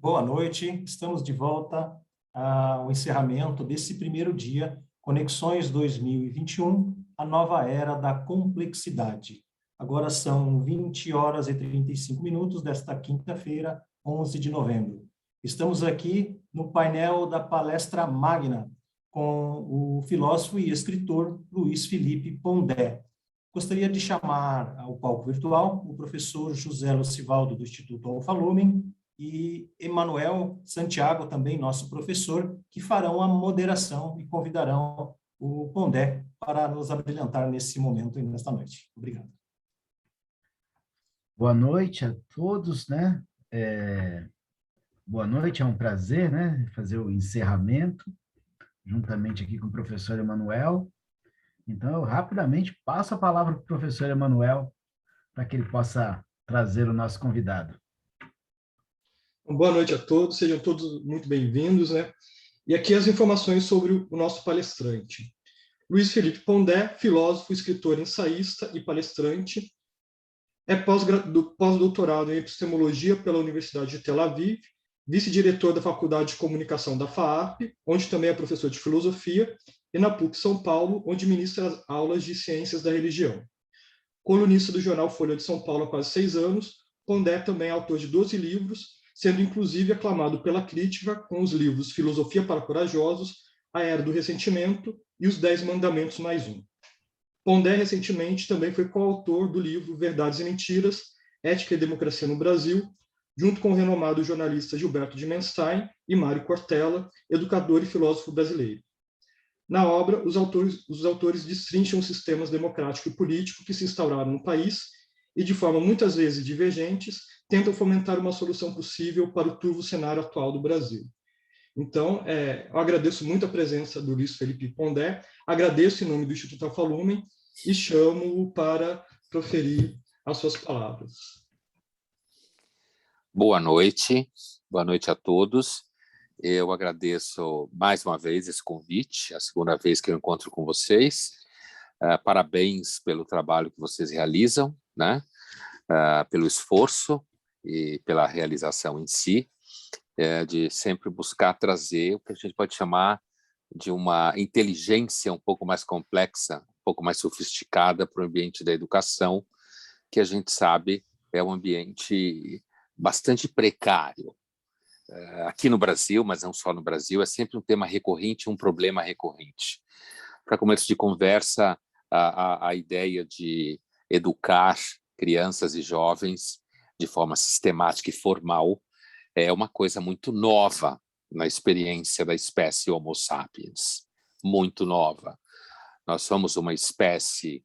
Boa noite, estamos de volta ao encerramento desse primeiro dia, Conexões 2021, a nova era da complexidade. Agora são 20 horas e 35 minutos desta quinta-feira, 11 de novembro. Estamos aqui no painel da palestra magna com o filósofo e escritor Luiz Felipe Pondé. Gostaria de chamar ao palco virtual o professor José Locivaldo, do Instituto Alfa Lumen, e Emanuel Santiago, também nosso professor, que farão a moderação e convidarão o Pondé para nos abrilhantar nesse momento e nesta noite. Obrigado. Boa noite a todos, né? Boa noite, é um prazer, né, fazer o encerramento, juntamente aqui com o professor Emanuel. Então, eu rapidamente passo a palavra para o professor Emanuel, para que ele possa trazer o nosso convidado. Boa noite a todos, sejam todos muito bem-vindos, né? E aqui as informações sobre o nosso palestrante. Luiz Felipe Pondé, filósofo, escritor, ensaísta e palestrante, é pós-doutorado em epistemologia pela Universidade de Tel Aviv, vice-diretor da Faculdade de Comunicação da FAAP, onde também é professor de filosofia, e na PUC São Paulo, onde ministra as aulas de ciências da religião. Colunista do jornal Folha de São Paulo há quase 6 anos, Pondé também é autor de 12 livros, sendo inclusive aclamado pela crítica com os livros Filosofia para Corajosos, A Era do Ressentimento e Os 10 Mandamentos mais um. Pondé, recentemente, também foi coautor do livro Verdades e Mentiras, Ética e Democracia no Brasil, junto com o renomado jornalista Gilberto de Menstein e Mário Cortella, educador e filósofo brasileiro. Na obra, os autores destrincham os sistemas democrático e político que se instauraram no país e, de forma muitas vezes divergentes, tentam fomentar uma solução possível para o turvo cenário atual do Brasil. Então, eu agradeço muito a presença do Luiz Felipe Pondé, agradeço em nome do Instituto Alfa Lumen e chamo-o para proferir as suas palavras. Boa noite a todos. Eu agradeço mais uma vez esse convite, a segunda vez que eu encontro com vocês. Parabéns pelo trabalho que vocês realizam, né? Pelo esforço e pela realização em si, de sempre buscar trazer o que a gente pode chamar de uma inteligência um pouco mais complexa, um pouco mais sofisticada para o ambiente da educação, que a gente sabe é um ambiente bastante precário. Aqui no Brasil, mas não só no Brasil, é sempre um tema recorrente, um problema recorrente. Para começo de conversa, a ideia de educar crianças e jovens de forma sistemática e formal é uma coisa muito nova na experiência da espécie Homo sapiens, muito nova. Nós somos uma espécie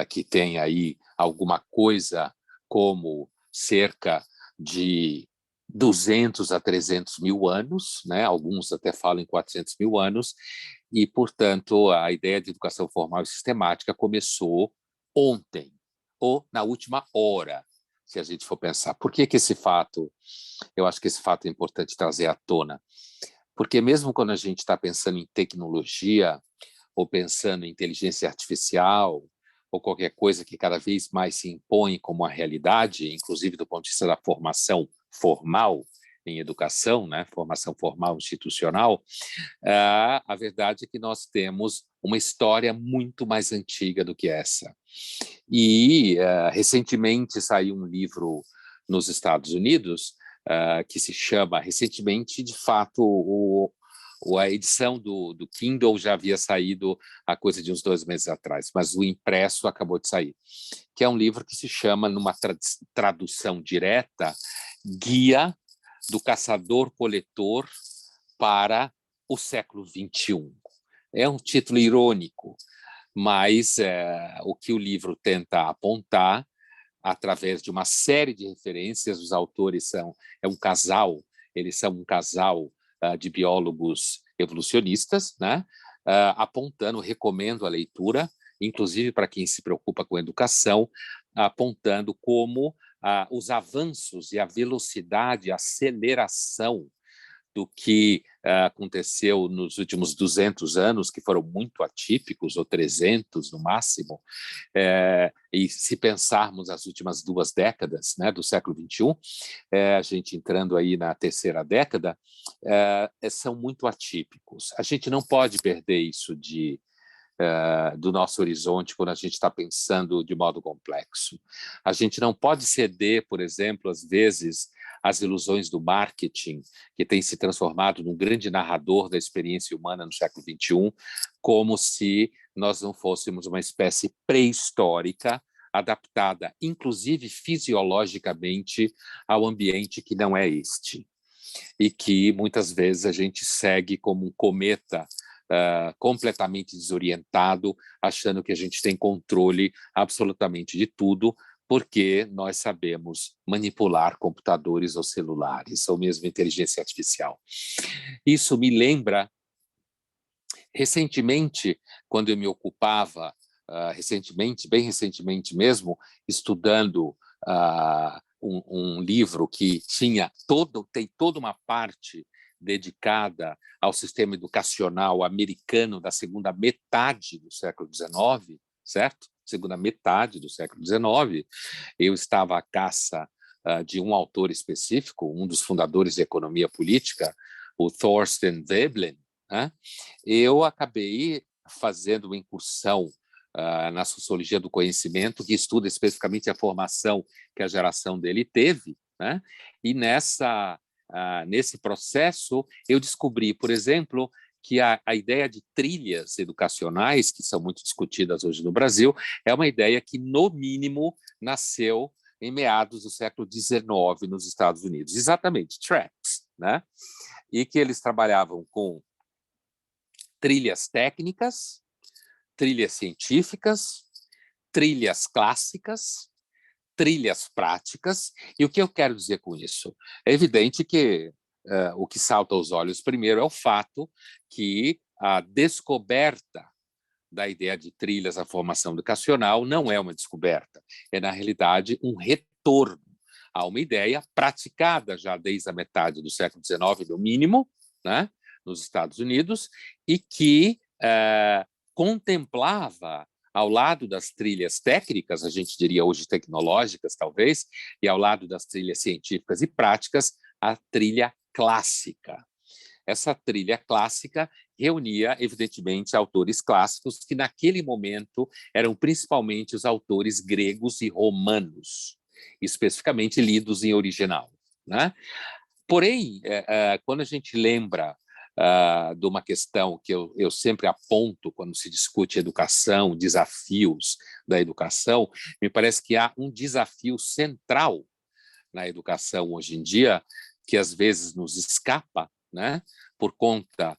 que tem aí alguma coisa como cerca de 200 a 300 mil anos, né? Alguns até falam em 400 mil anos, e, portanto, a ideia de educação formal e sistemática começou ontem, ou na última hora, se a gente for pensar. Por que esse fato, eu acho que esse fato é importante trazer à tona? Porque mesmo quando a gente está pensando em tecnologia, ou pensando em inteligência artificial, ou qualquer coisa que cada vez mais se impõe como a realidade, inclusive do ponto de vista da formação formal em educação, né? Formação formal institucional, a verdade é que nós temos uma história muito mais antiga do que essa. E recentemente saiu um livro nos Estados Unidos que se chama, recentemente, de fato, a edição do Kindle já havia saído há coisa de uns 2 meses atrás, mas o impresso acabou de sair, que é um livro que se chama, numa tradução direta, Guia do Caçador-Coletor para o século XXI. É um título irônico, mas o que o livro tenta apontar, através de uma série de referências, os autores um casal, eles são um casal de biólogos evolucionistas, né? Apontando, recomendo a leitura, inclusive para quem se preocupa com educação, apontando como os avanços e a velocidade, a aceleração do que aconteceu nos últimos 200 anos, que foram muito atípicos, ou 300 no máximo, e se pensarmos as últimas 2 décadas, né, do século XXI, a gente entrando aí na terceira década, são muito atípicos. A gente não pode perder isso do nosso horizonte quando a gente está pensando de modo complexo. A gente não pode ceder, por exemplo, às vezes, às ilusões do marketing, que tem se transformado num grande narrador da experiência humana no século XXI, como se nós não fôssemos uma espécie pré-histórica, adaptada, inclusive fisiologicamente, ao ambiente que não é este, e que muitas vezes a gente segue como um cometa completamente desorientado, achando que a gente tem controle absolutamente de tudo, porque nós sabemos manipular computadores ou celulares, ou mesmo inteligência artificial. Isso me lembra, recentemente, quando eu me ocupava, bem recentemente mesmo, estudando um livro que tem toda uma parte dedicada ao sistema educacional americano da segunda metade do século XIX, certo? Segunda metade do século XIX. Eu estava à caça de um autor específico, um dos fundadores da economia política, o Thorstein Veblen, né? Eu acabei fazendo uma incursão na sociologia do conhecimento, que estuda especificamente a formação que a geração dele teve, né? E nesse processo, eu descobri, por exemplo, que a ideia de trilhas educacionais, que são muito discutidas hoje no Brasil, é uma ideia que, no mínimo, nasceu em meados do século XIX nos Estados Unidos. Exatamente, tracks, né? E que eles trabalhavam com trilhas técnicas, trilhas científicas, trilhas clássicas, trilhas práticas. E o que eu quero dizer com isso? É evidente que o que salta aos olhos primeiro é o fato que a descoberta da ideia de trilhas à formação educacional não é uma descoberta, é, na realidade, um retorno a uma ideia praticada já desde a metade do século XIX, no mínimo, né, nos Estados Unidos, e que contemplava, ao lado das trilhas técnicas, a gente diria hoje tecnológicas, talvez, e ao lado das trilhas científicas e práticas, a trilha clássica. Essa trilha clássica reunia, evidentemente, autores clássicos que, naquele momento, eram principalmente os autores gregos e romanos, especificamente lidos em original, né? Porém, quando a gente lembra de uma questão que eu sempre aponto quando se discute educação, desafios da educação, me parece que há um desafio central na educação hoje em dia, que às vezes nos escapa, né, por conta,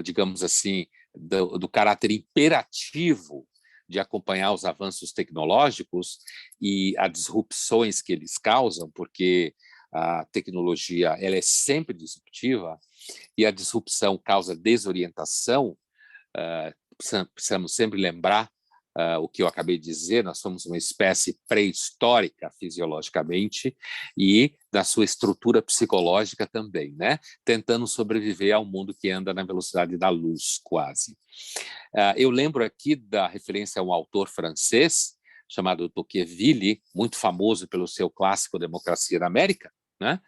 digamos assim, do caráter imperativo de acompanhar os avanços tecnológicos e as disrupções que eles causam, porque a tecnologia ela é sempre disruptiva e a disrupção causa desorientação. Precisamos sempre lembrar o que eu acabei de dizer, nós somos uma espécie pré-histórica fisiologicamente e da sua estrutura psicológica também, né? Tentando sobreviver ao mundo que anda na velocidade da luz, quase. Eu lembro aqui da referência a um autor francês chamado Tocqueville, muito famoso pelo seu clássico Democracia na América, né?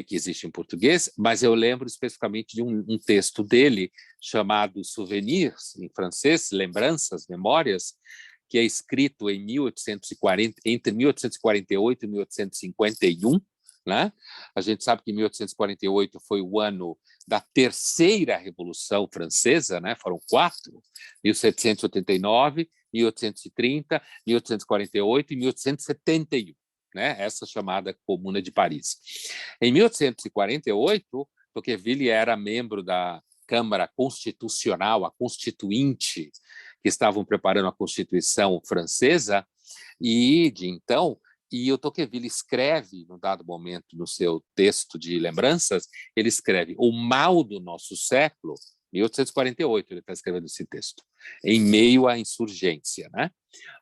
Que existe em português, mas eu lembro especificamente de um texto dele chamado Souvenirs, em francês, Lembranças, Memórias, que é escrito em 1840, entre 1848 e 1851, né? A gente sabe que 1848 foi o ano da terceira Revolução Francesa, né? Foram 4, 1789, 1830, 1848 e 1871. Né, essa chamada Comuna de Paris. Em 1848, Tocqueville era membro da Câmara Constitucional, a Constituinte, que estavam preparando a Constituição francesa, e o Tocqueville escreve, num dado momento, no seu texto de lembranças, ele escreve: o mal do nosso século, 1848, ele está escrevendo esse texto, em meio à insurgência, né?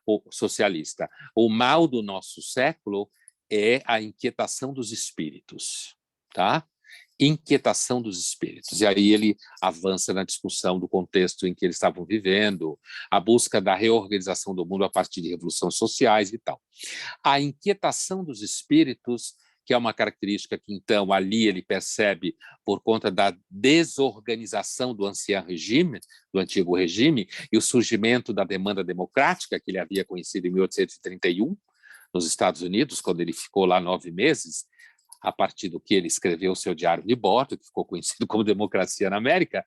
O socialista. O mal do nosso século é a inquietação dos espíritos, tá? inquietação dos espíritos. E aí ele avança na discussão do contexto em que eles estavam vivendo, a busca da reorganização do mundo a partir de revoluções sociais e tal. A inquietação dos espíritos, que é uma característica que, então, ali ele percebe por conta da desorganização do ancião regime, do antigo regime, e o surgimento da demanda democrática, que ele havia conhecido em 1831, nos Estados Unidos, quando ele ficou lá 9 meses, a partir do que ele escreveu o seu diário de bordo, que ficou conhecido como Democracia na América,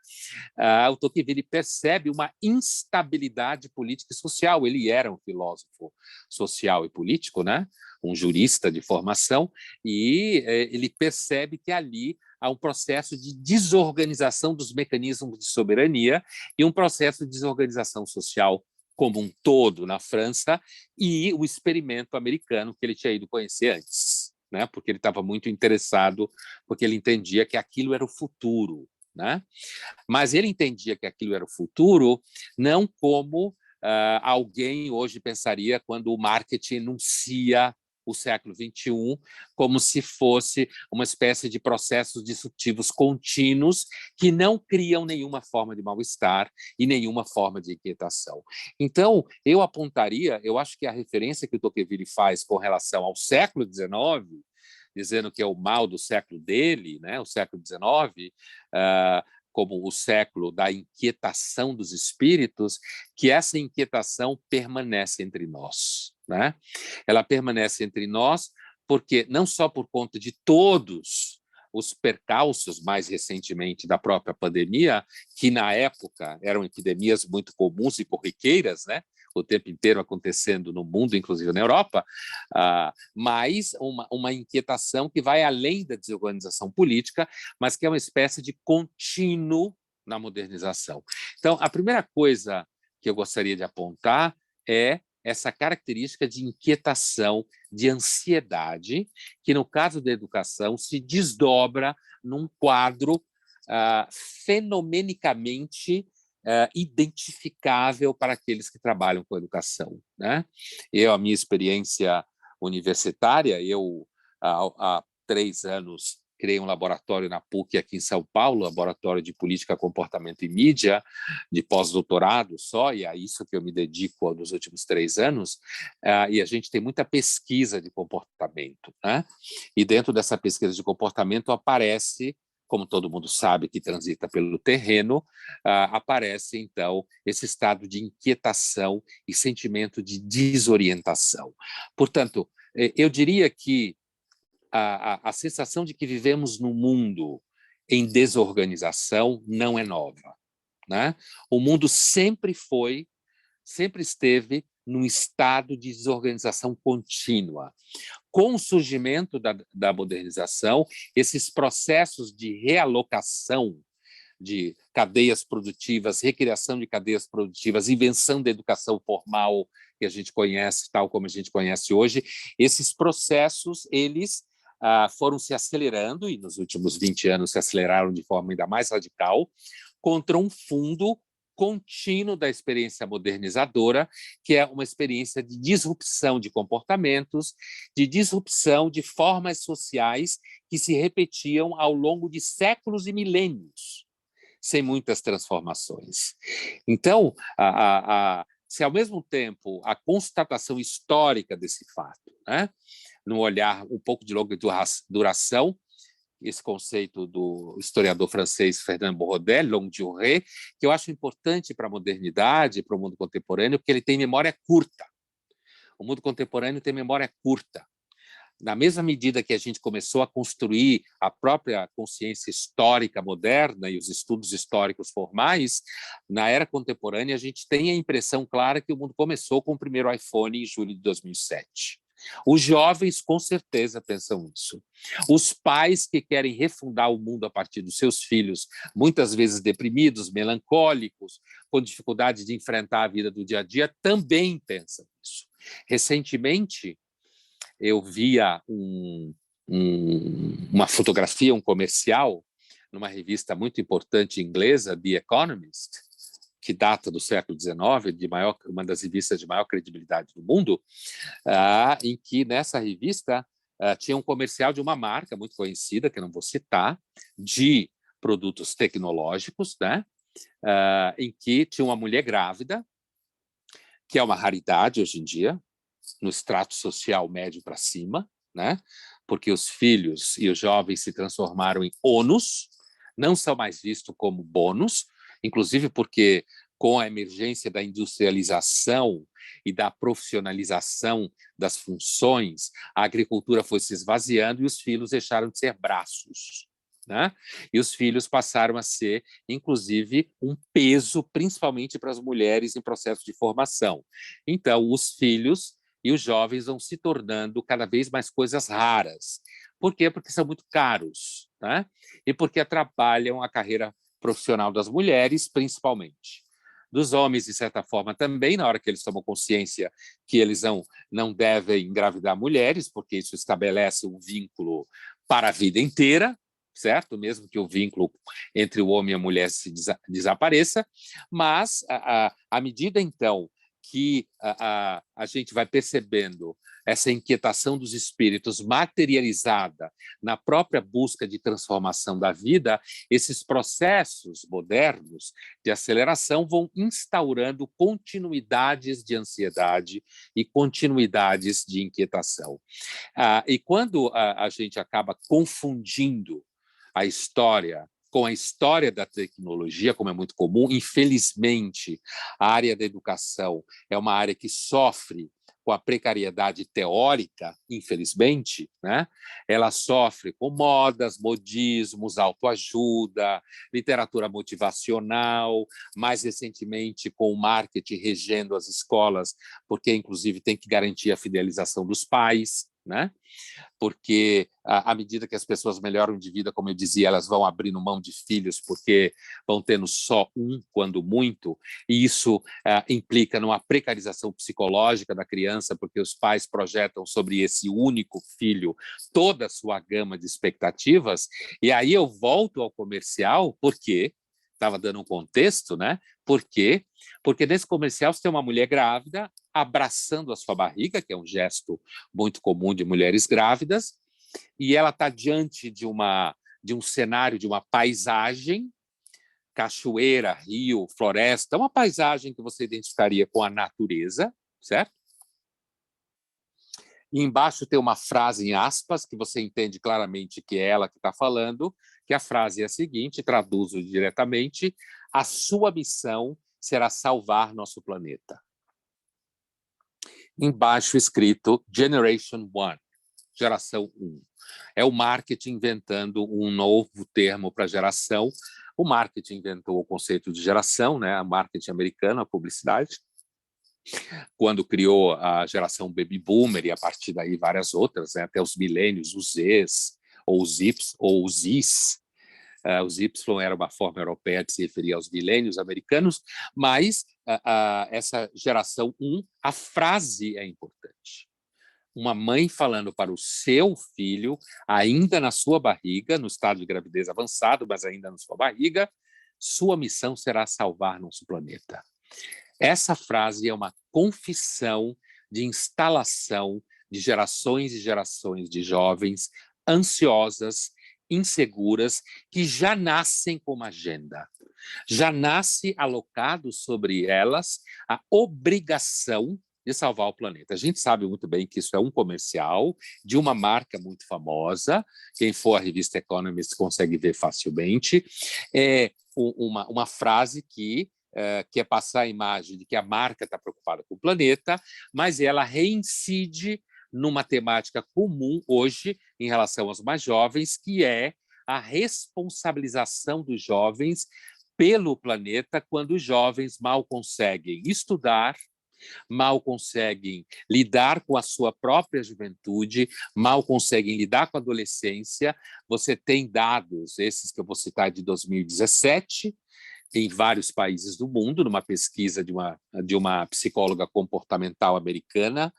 o Tocqueville percebe uma instabilidade política e social. Ele era um filósofo social e político, né? Um jurista de formação, e ele percebe que ali há um processo de desorganização dos mecanismos de soberania e um processo de desorganização social como um todo na França e o experimento americano que ele tinha ido conhecer antes, né? Porque ele estava muito interessado, porque ele entendia que aquilo era o futuro, né? Mas ele entendia que aquilo era o futuro não como alguém hoje pensaria quando o marketing enuncia o século XXI como se fosse uma espécie de processos disruptivos contínuos que não criam nenhuma forma de mal-estar e nenhuma forma de inquietação. Então, eu apontaria, eu acho que a referência que o Tocqueville faz com relação ao século XIX, dizendo que é o mal do século dele, né, o século XIX, como o século da inquietação dos espíritos, que essa inquietação permanece entre nós, né? Ela permanece entre nós porque não só por conta de todos os percalços, mais recentemente, da própria pandemia, que na época eram epidemias muito comuns e corriqueiras, né? O tempo inteiro acontecendo no mundo, inclusive na Europa, mas uma inquietação que vai além da desorganização política, mas que é uma espécie de contínuo na modernização. Então, a primeira coisa que eu gostaria de apontar é essa característica de inquietação, de ansiedade, que, no caso da educação, se desdobra num quadro fenomenicamente identificável para aqueles que trabalham com educação, né? A minha experiência universitária, há 3 anos, criei um laboratório na PUC aqui em São Paulo, laboratório de política, comportamento e mídia, de pós-doutorado só, e é isso que eu me dedico nos últimos 3 anos, e a gente tem muita pesquisa de comportamento, né? E dentro dessa pesquisa de comportamento aparece, como todo mundo sabe que transita pelo terreno, aparece, então, esse estado de inquietação e sentimento de desorientação. Portanto, eu diria que a sensação de que vivemos num mundo em desorganização não é nova, né? O mundo sempre esteve num estado de desorganização contínua. Com o surgimento da modernização, esses processos de realocação de cadeias produtivas, recriação de cadeias produtivas, invenção da educação formal que a gente conhece, tal como a gente conhece hoje, esses processos, eles foram se acelerando, e nos últimos 20 anos se aceleraram de forma ainda mais radical, contra um fundo contínuo da experiência modernizadora, que é uma experiência de disrupção de comportamentos, de disrupção de formas sociais que se repetiam ao longo de séculos e milênios, sem muitas transformações. Então, se ao mesmo tempo a constatação histórica desse fato, né, num olhar um pouco de longa duração, esse conceito do historiador francês Fernand Borodel, longue durée, que eu acho importante para a modernidade, para o mundo contemporâneo, porque ele tem memória curta. O mundo contemporâneo tem memória curta. Na mesma medida que a gente começou a construir a própria consciência histórica moderna e os estudos históricos formais, na era contemporânea a gente tem a impressão clara que o mundo começou com o primeiro iPhone em julho de 2007. Os jovens, com certeza, pensam isso. Os pais que querem refundar o mundo a partir dos seus filhos, muitas vezes deprimidos, melancólicos, com dificuldade de enfrentar a vida do dia a dia, também pensam isso. Recentemente, eu via uma fotografia, um comercial, numa revista muito importante inglesa, The Economist, que data do século XIX, uma das revistas de maior credibilidade do mundo, em que, nessa revista, tinha um comercial de uma marca muito conhecida, que eu não vou citar, de produtos tecnológicos, né? Em que tinha uma mulher grávida, que é uma raridade hoje em dia, no extrato social médio para cima, né? Porque os filhos e os jovens se transformaram em ônus, não são mais vistos como bônus, inclusive porque com a emergência da industrialização e da profissionalização das funções, a agricultura foi se esvaziando e os filhos deixaram de ser braços, né? E os filhos passaram a ser, inclusive, um peso, principalmente para as mulheres em processo de formação. Então, os filhos e os jovens vão se tornando cada vez mais coisas raras. Por quê? Porque são muito caros, né? E porque atrapalham a carreira profissional das mulheres, principalmente. Dos homens, de certa forma, também, na hora que eles tomam consciência que eles não devem engravidar mulheres, porque isso estabelece um vínculo para a vida inteira, certo? Mesmo que o vínculo entre o homem e a mulher se desapareça, mas, à medida, então, que a gente vai percebendo essa inquietação dos espíritos materializada na própria busca de transformação da vida, esses processos modernos de aceleração vão instaurando continuidades de ansiedade e continuidades de inquietação. E quando a gente acaba confundindo a história com a história da tecnologia, como é muito comum, infelizmente, a área da educação é uma área que sofre com a precariedade teórica, infelizmente, né? Ela sofre com modas, modismos, autoajuda, literatura motivacional, mais recentemente com o marketing regendo as escolas, porque, inclusive, tem que garantir a fidelização dos pais, né? Porque à medida que as pessoas melhoram de vida, como eu dizia, elas vão abrindo mão de filhos porque vão tendo só um, quando muito, e isso implica numa precarização psicológica da criança, porque os pais projetam sobre esse único filho toda a sua gama de expectativas, e aí eu volto ao comercial, porque estava dando um contexto, né? Por quê? Porque nesse comercial você tem uma mulher grávida abraçando a sua barriga, que é um gesto muito comum de mulheres grávidas, e ela está diante de um cenário, de uma paisagem, cachoeira, rio, floresta, uma paisagem que você identificaria com a natureza, certo? E embaixo tem uma frase em aspas, que você entende claramente que é ela que está falando, que a frase é a seguinte, traduzo diretamente: a sua missão será salvar nosso planeta. Embaixo escrito Generation 1, geração 1. É o marketing inventando um novo termo para geração. O marketing inventou o conceito de geração, né? A marketing americana, a publicidade, quando criou a geração Baby Boomer e a partir daí várias outras, né? Até os milênios, os Zs, ou os Ys, ou os Is. Os Y era uma forma europeia de se referir aos milênios americanos, mas essa geração 1, a frase é importante. Uma mãe falando para o seu filho, ainda na sua barriga, no estado de gravidez avançado, mas ainda na sua barriga, sua missão será salvar nosso planeta. Essa frase é uma confissão de instalação de gerações e gerações de jovens ansiosas, inseguras, que já nascem com uma agenda. Já nasce alocado sobre elas a obrigação de salvar o planeta. A gente sabe muito bem que isso é um comercial de uma marca muito famosa, quem for à revista Economist consegue ver facilmente, é uma frase que quer passar a imagem de que a marca está preocupada com o planeta, mas ela reincide numa temática comum hoje em relação aos mais jovens, que é a responsabilização dos jovens pelo planeta, quando os jovens mal conseguem estudar, mal conseguem lidar com a sua própria juventude, mal conseguem lidar com a adolescência. Você tem dados, esses que eu vou citar de 2017, em vários países do mundo, numa pesquisa de uma psicóloga comportamental americana,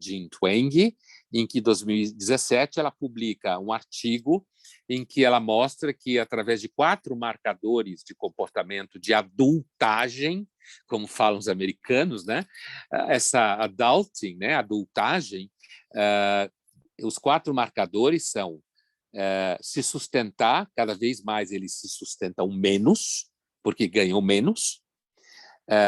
Jean Twenge, em que, em 2017, ela publica um artigo em que ela mostra que, através de 4 marcadores de comportamento de adultagem, como falam os americanos, né? Essa adulting, né? Adultagem, os 4 marcadores são se sustentar, cada vez mais eles se sustentam menos, porque ganham menos.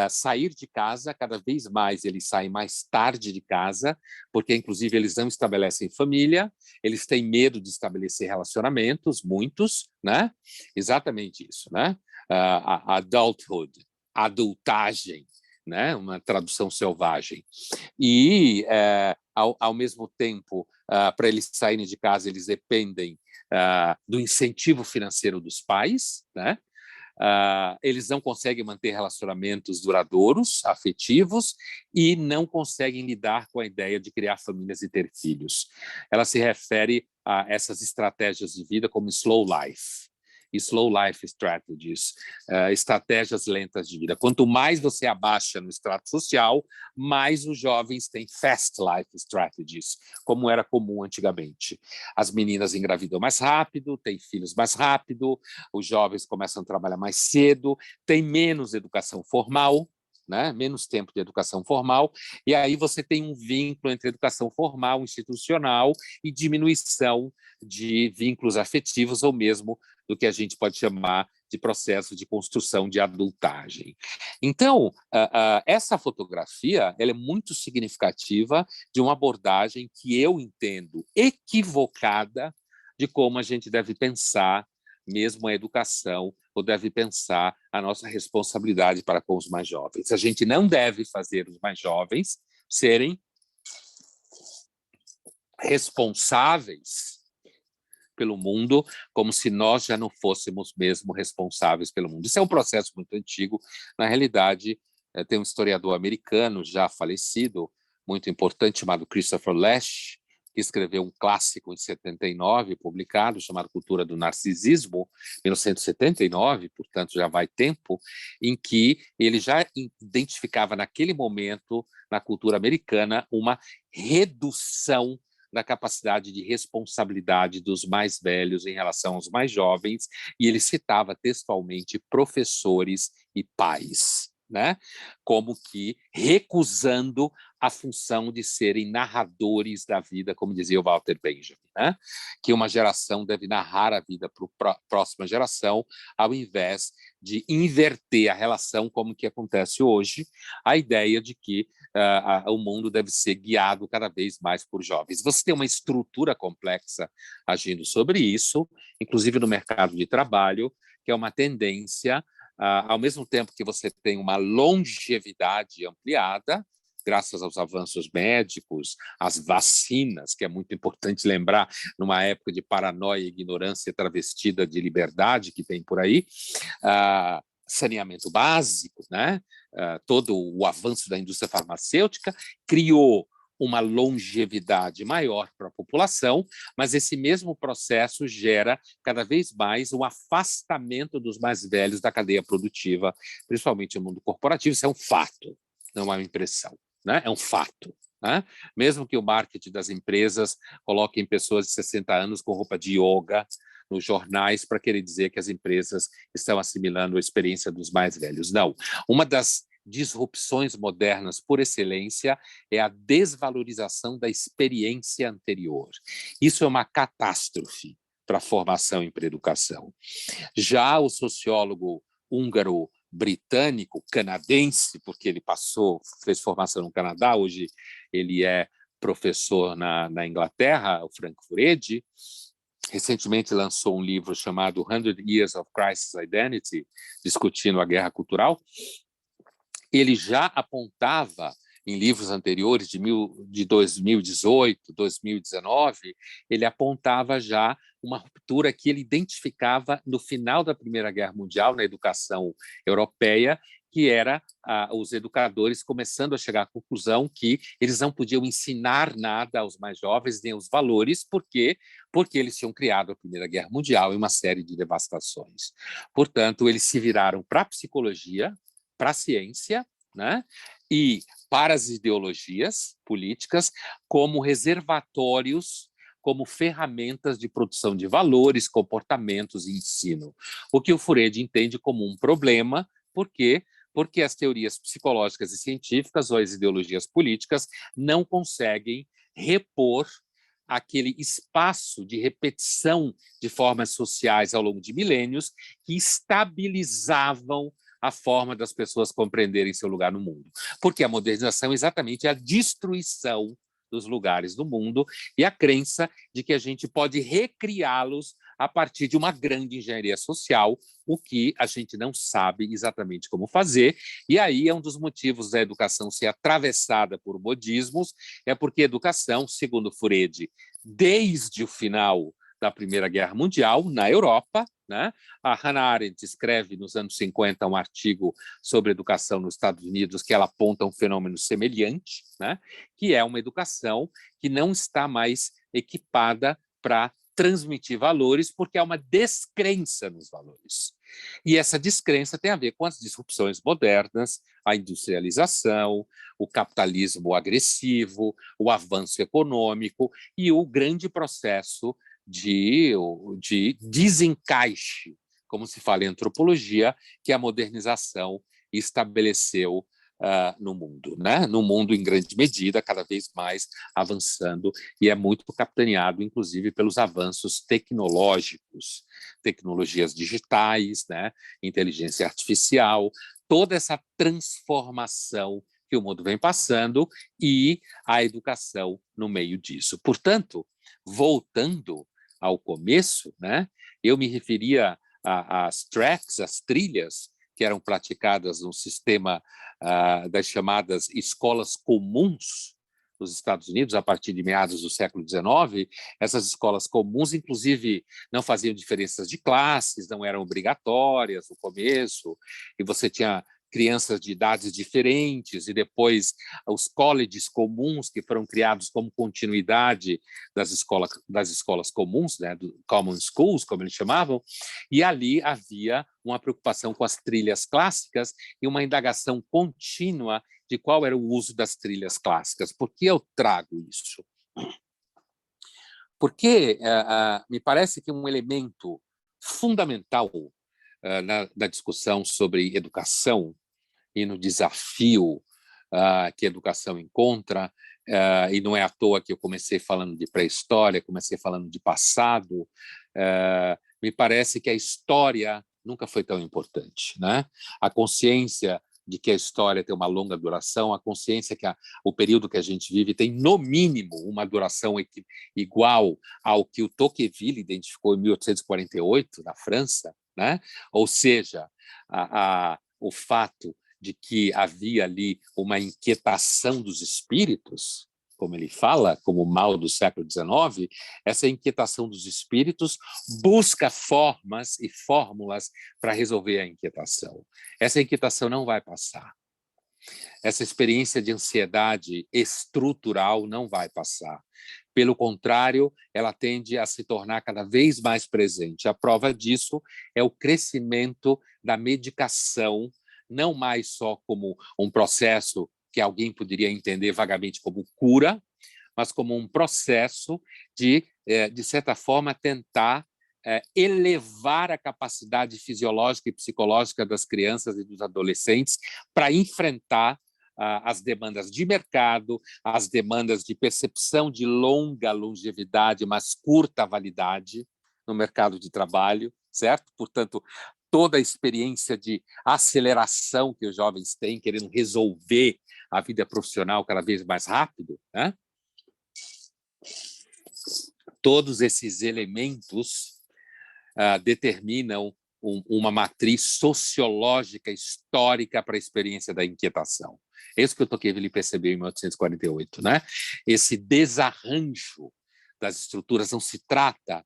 Sair de casa, cada vez mais eles saem mais tarde de casa, porque, inclusive, eles não estabelecem família, eles têm medo de estabelecer relacionamentos, muitos, né? Exatamente isso, né? Adulthood, adultagem, né? Uma tradução selvagem. E, ao mesmo tempo, para eles saírem de casa, eles dependem do incentivo financeiro dos pais, né? Eles não conseguem manter relacionamentos duradouros, afetivos, e não conseguem lidar com a ideia de criar famílias e ter filhos. Ela se refere a essas estratégias de vida como slow life. Slow life strategies, estratégias lentas de vida. Quanto mais você abaixa no extrato social, mais os jovens têm fast life strategies, como era comum antigamente. As meninas engravidam mais rápido, têm filhos mais rápido, os jovens começam a trabalhar mais cedo, têm menos educação formal, né? Menos tempo de educação formal, e aí você tem um vínculo entre educação formal, institucional, e diminuição de vínculos afetivos, ou mesmo do que a gente pode chamar de processo de construção de adultagem. Então, essa fotografia ela é muito significativa de uma abordagem que eu entendo equivocada de como a gente deve pensar mesmo a educação, ou deve pensar a nossa responsabilidade para com os mais jovens. A gente não deve fazer os mais jovens serem responsáveis pelo mundo, como se nós já não fôssemos mesmo responsáveis pelo mundo. Isso é um processo muito antigo. Na realidade, tem um historiador americano já falecido, muito importante, chamado Christopher Lasch, que escreveu um clássico em 79, publicado, chamado Cultura do Narcisismo, 1979, portanto já vai tempo, em que ele já identificava naquele momento, na cultura americana, uma redução da capacidade de responsabilidade dos mais velhos em relação aos mais jovens, e ele citava textualmente professores e pais, né? Como que recusando a função de serem narradores da vida, como dizia o Walter Benjamin, né? Que uma geração deve narrar a vida para a próxima geração, ao invés de inverter a relação, como que acontece hoje, a ideia de que o mundo deve ser guiado cada vez mais por jovens. Você tem uma estrutura complexa agindo sobre isso, inclusive no mercado de trabalho, que é uma tendência, ao mesmo tempo que você tem uma longevidade ampliada, graças aos avanços médicos, às vacinas, que é muito importante lembrar, numa época de paranoia e ignorância travestida de liberdade que tem por aí, saneamento básico, né? Todo o avanço da indústria farmacêutica criou uma longevidade maior para a população, mas esse mesmo processo gera cada vez mais um afastamento dos mais velhos da cadeia produtiva, principalmente no mundo corporativo. Isso é um fato, não é uma impressão, né? É um fato. Né? Mesmo que o marketing das empresas coloquem pessoas de 60 anos com roupa de yoga nos jornais para querer dizer que as empresas estão assimilando a experiência dos mais velhos. Não. Uma das disrupções modernas por excelência é a desvalorização da experiência anterior. Isso é uma catástrofe para a formação e para a educação. Já o sociólogo húngaro britânico, canadense, porque ele fez formação no Canadá, hoje ele é professor na Inglaterra, o Frank Furedi, recentemente lançou um livro chamado 100 Years of Crisis Identity, discutindo a guerra cultural. Ele já apontava, em livros anteriores, de 2018, 2019, ele apontava já uma ruptura que ele identificava no final da Primeira Guerra Mundial, na educação europeia, que era os educadores começando a chegar à conclusão que eles não podiam ensinar nada aos mais jovens, nem os valores, porque eles tinham criado a Primeira Guerra Mundial e uma série de devastações. Portanto, eles se viraram para a psicologia, para a ciência, né? E para as ideologias políticas como reservatórios, como ferramentas de produção de valores, comportamentos e ensino. O que o Furedi entende como um problema, porque as teorias psicológicas e científicas ou as ideologias políticas não conseguem repor aquele espaço de repetição de formas sociais ao longo de milênios que estabilizavam a forma das pessoas compreenderem seu lugar no mundo. Porque a modernização é exatamente a destruição dos lugares do mundo e a crença de que a gente pode recriá-los a partir de uma grande engenharia social, o que a gente não sabe exatamente como fazer. E aí é um dos motivos da educação ser atravessada por modismos, é porque a educação, segundo Freire, desde o final da Primeira Guerra Mundial, na Europa, né? A Hannah Arendt escreve nos anos 50 um artigo sobre educação nos Estados Unidos que ela aponta um fenômeno semelhante, né? Que é uma educação que não está mais equipada para transmitir valores, porque há uma descrença nos valores. E essa descrença tem a ver com as disrupções modernas, a industrialização, o capitalismo agressivo, o avanço econômico e o grande processo de desencaixe, como se fala em antropologia, que a modernização estabeleceu no mundo, né? No mundo, em grande medida, cada vez mais avançando, e é muito capitaneado, inclusive, pelos avanços tecnológicos, tecnologias digitais, né? Inteligência artificial, toda essa transformação que o mundo vem passando e a educação no meio disso. Portanto, voltando ao começo, né? Eu me referia às tracks, às trilhas, que eram praticadas no sistema das chamadas escolas comuns dos Estados Unidos, a partir de meados do século XIX. Essas escolas comuns, inclusive, não faziam diferenças de classes, não eram obrigatórias no começo, e você tinha crianças de idades diferentes, e depois os colleges comuns, que foram criados como continuidade das escolas comuns, né, do common schools, como eles chamavam, e ali havia uma preocupação com as trilhas clássicas e uma indagação contínua de qual era o uso das trilhas clássicas. Por que eu trago isso? Porque me parece que um elemento fundamental na discussão sobre educação e no desafio que a educação encontra, e não é à toa que eu comecei falando de pré-história, comecei falando de passado, me parece que a história nunca foi tão importante, né? A consciência de que a história tem uma longa duração, a consciência que o período que a gente vive tem, no mínimo, uma duração igual ao que o Tocqueville identificou em 1848, na França, né? Ou seja, o fato de que havia ali uma inquietação dos espíritos, como ele fala, como o mal do século XIX, essa inquietação dos espíritos busca formas e fórmulas para resolver a inquietação. Essa inquietação não vai passar. Essa experiência de ansiedade estrutural não vai passar. Pelo contrário, ela tende a se tornar cada vez mais presente. A prova disso é o crescimento da medicação, não mais só como um processo que alguém poderia entender vagamente como cura, mas como um processo de certa forma, tentar elevar a capacidade fisiológica e psicológica das crianças e dos adolescentes para enfrentar as demandas de mercado, as demandas de percepção de longa longevidade, mas curta validade no mercado de trabalho, certo? Portanto, toda a experiência de aceleração que os jovens têm, querendo resolver a vida profissional cada vez mais rápido, né? Todos esses elementos determinam uma matriz sociológica histórica para a experiência da inquietação. É isso que o Tocqueville percebeu em 1848, né? Esse desarranjo das estruturas. Não se trata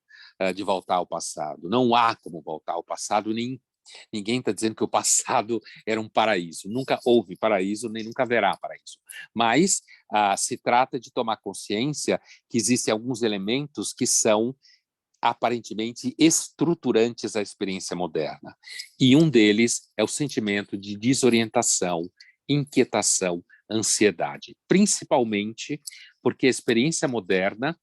de voltar ao passado, não há como voltar ao passado, ninguém está dizendo que o passado era um paraíso, nunca houve paraíso, nem nunca haverá paraíso, mas se trata de tomar consciência que existem alguns elementos que são aparentemente estruturantes à experiência moderna, e um deles é o sentimento de desorientação, inquietação, ansiedade, principalmente porque a experiência moderna,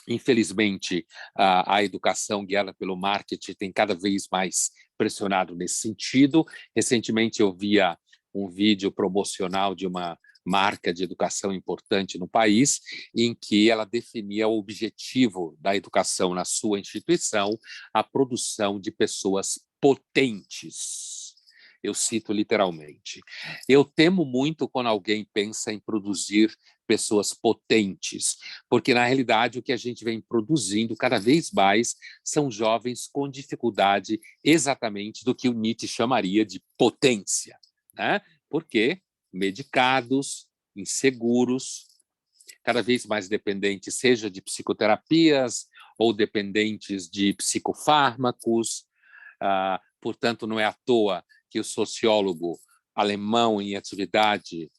infelizmente, a educação guiada pelo marketing tem cada vez mais pressionado nesse sentido. Recentemente eu via um vídeo promocional de uma marca de educação importante no país, em que ela definia o objetivo da educação na sua instituição, a produção de pessoas potentes. Eu cito literalmente. Eu temo muito quando alguém pensa em produzir pessoas potentes, porque, na realidade, o que a gente vem produzindo cada vez mais são jovens com dificuldade exatamente do que o Nietzsche chamaria de potência, né? Porque medicados, inseguros, cada vez mais dependentes, seja de psicoterapias ou dependentes de psicofármacos. Portanto, não é à toa que o sociólogo alemão em atividade,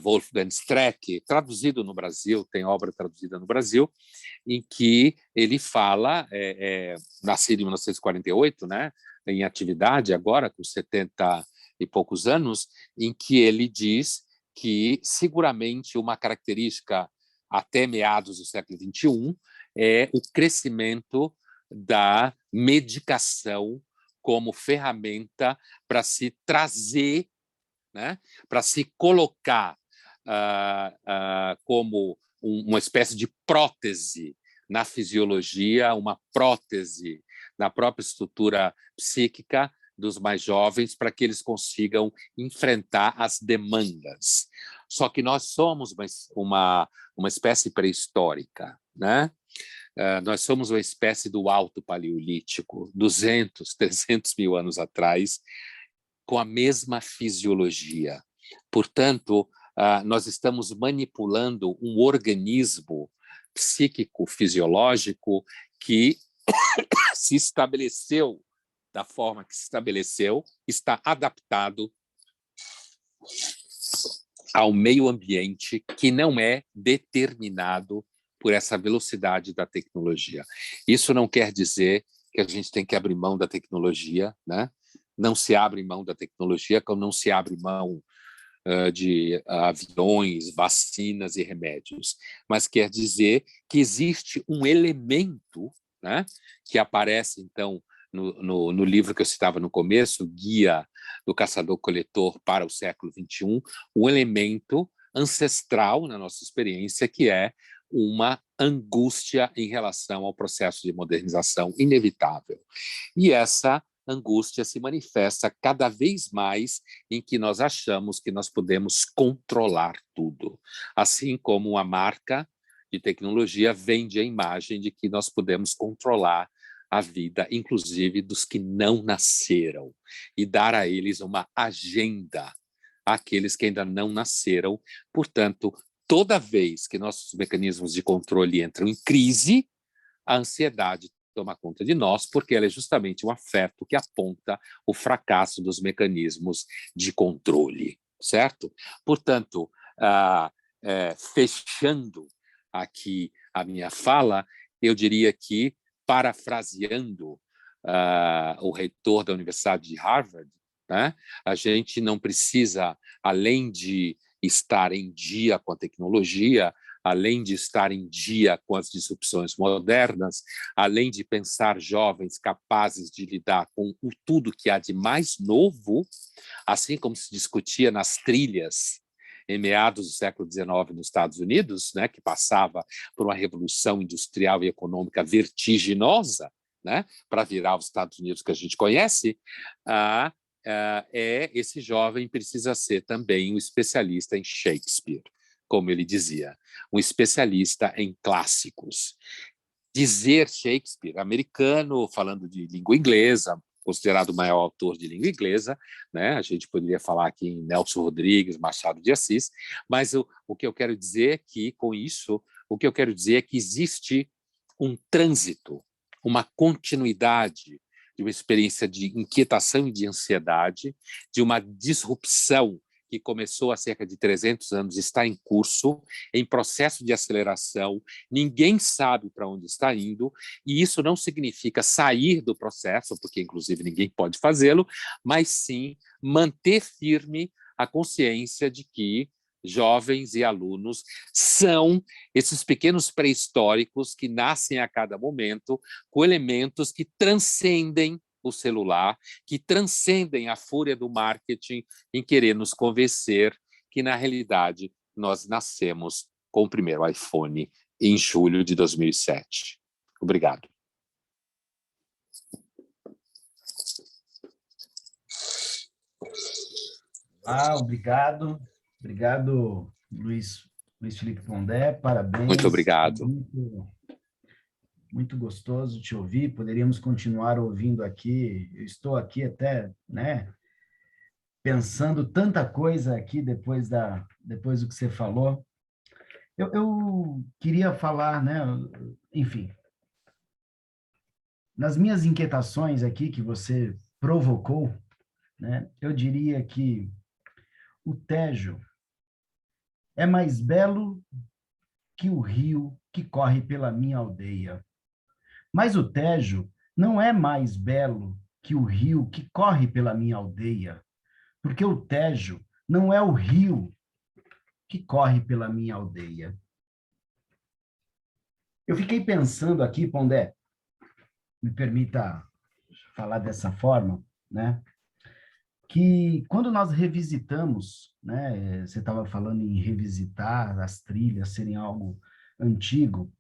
Wolfgang Streeck, traduzido no Brasil, tem obra traduzida no Brasil, em que ele fala, nascido em 1948, né, em atividade agora, com 70 e poucos anos, em que ele diz que seguramente uma característica até meados do século XXI é o crescimento da medicação como ferramenta para se trazer, né, para se colocar como uma espécie de prótese na fisiologia, uma prótese na própria estrutura psíquica dos mais jovens, para que eles consigam enfrentar as demandas. Só que nós somos uma espécie pré-histórica, né? Nós somos uma espécie do Alto Paleolítico, 200, 300 mil anos atrás, com a mesma fisiologia. Portanto, nós estamos manipulando um organismo psíquico-fisiológico que se estabeleceu da forma que se estabeleceu, está adaptado ao meio ambiente que não é determinado por essa velocidade da tecnologia. Isso não quer dizer que a gente tem que abrir mão da tecnologia, né? Não se abre mão da tecnologia, como não se abre mão de aviões, vacinas e remédios, mas quer dizer que existe um elemento, né, que aparece, então, no livro que eu citava no começo, Guia do Caçador-Coletor para o século XXI, um elemento ancestral na nossa experiência, que é uma angústia em relação ao processo de modernização inevitável. E essa angústia se manifesta cada vez mais em que nós achamos que nós podemos controlar tudo. Assim como uma marca de tecnologia vende a imagem de que nós podemos controlar a vida, inclusive dos que não nasceram, e dar a eles uma agenda, àqueles que ainda não nasceram. Portanto, toda vez que nossos mecanismos de controle entram em crise, a ansiedade toma conta de nós, porque ela é justamente um afeto que aponta o fracasso dos mecanismos de controle, certo? Portanto, fechando aqui a minha fala, eu diria que, parafraseando o reitor da Universidade de Harvard, né, a gente não precisa, além de estar em dia com a tecnologia, além de estar em dia com as disrupções modernas, além de pensar jovens capazes de lidar com tudo que há de mais novo, assim como se discutia nas trilhas em meados do século XIX nos Estados Unidos, né, que passava por uma revolução industrial e econômica vertiginosa, né, para virar os Estados Unidos que a gente conhece, esse jovem precisa ser também um especialista em Shakespeare, como ele dizia, um especialista em clássicos. Dizer Shakespeare, americano, falando de língua inglesa, considerado o maior autor de língua inglesa, né? A gente poderia falar aqui em Nelson Rodrigues, Machado de Assis, mas o que eu quero dizer é que, com isso, o que eu quero dizer é que existe um trânsito, uma continuidade de uma experiência de inquietação e de ansiedade, de uma disrupção que começou há cerca de 300 anos, está em curso, em processo de aceleração, ninguém sabe para onde está indo, e isso não significa sair do processo, porque, inclusive, ninguém pode fazê-lo, mas sim manter firme a consciência de que jovens e alunos são esses pequenos pré-históricos que nascem a cada momento com elementos que transcendem o celular, que transcendem a fúria do marketing em querer nos convencer que, na realidade, nós nascemos com o primeiro iPhone em julho de 2007. Obrigado. Obrigado. Obrigado, Luiz Felipe Pondé. Parabéns. Muito obrigado. Muito gostoso te ouvir. Poderíamos continuar ouvindo aqui. Eu estou aqui até, né, pensando tanta coisa aqui depois do que você falou. Eu queria falar, né, enfim, nas minhas inquietações aqui que você provocou, né, eu diria que o Tejo é mais belo que o rio que corre pela minha aldeia. Mas o Tejo não é mais belo que o rio que corre pela minha aldeia, porque o Tejo não é o rio que corre pela minha aldeia. Eu fiquei pensando aqui, Pondé, me permita falar dessa forma, né? Que quando nós revisitamos, né? Você estava falando em revisitar as trilhas serem algo antigo,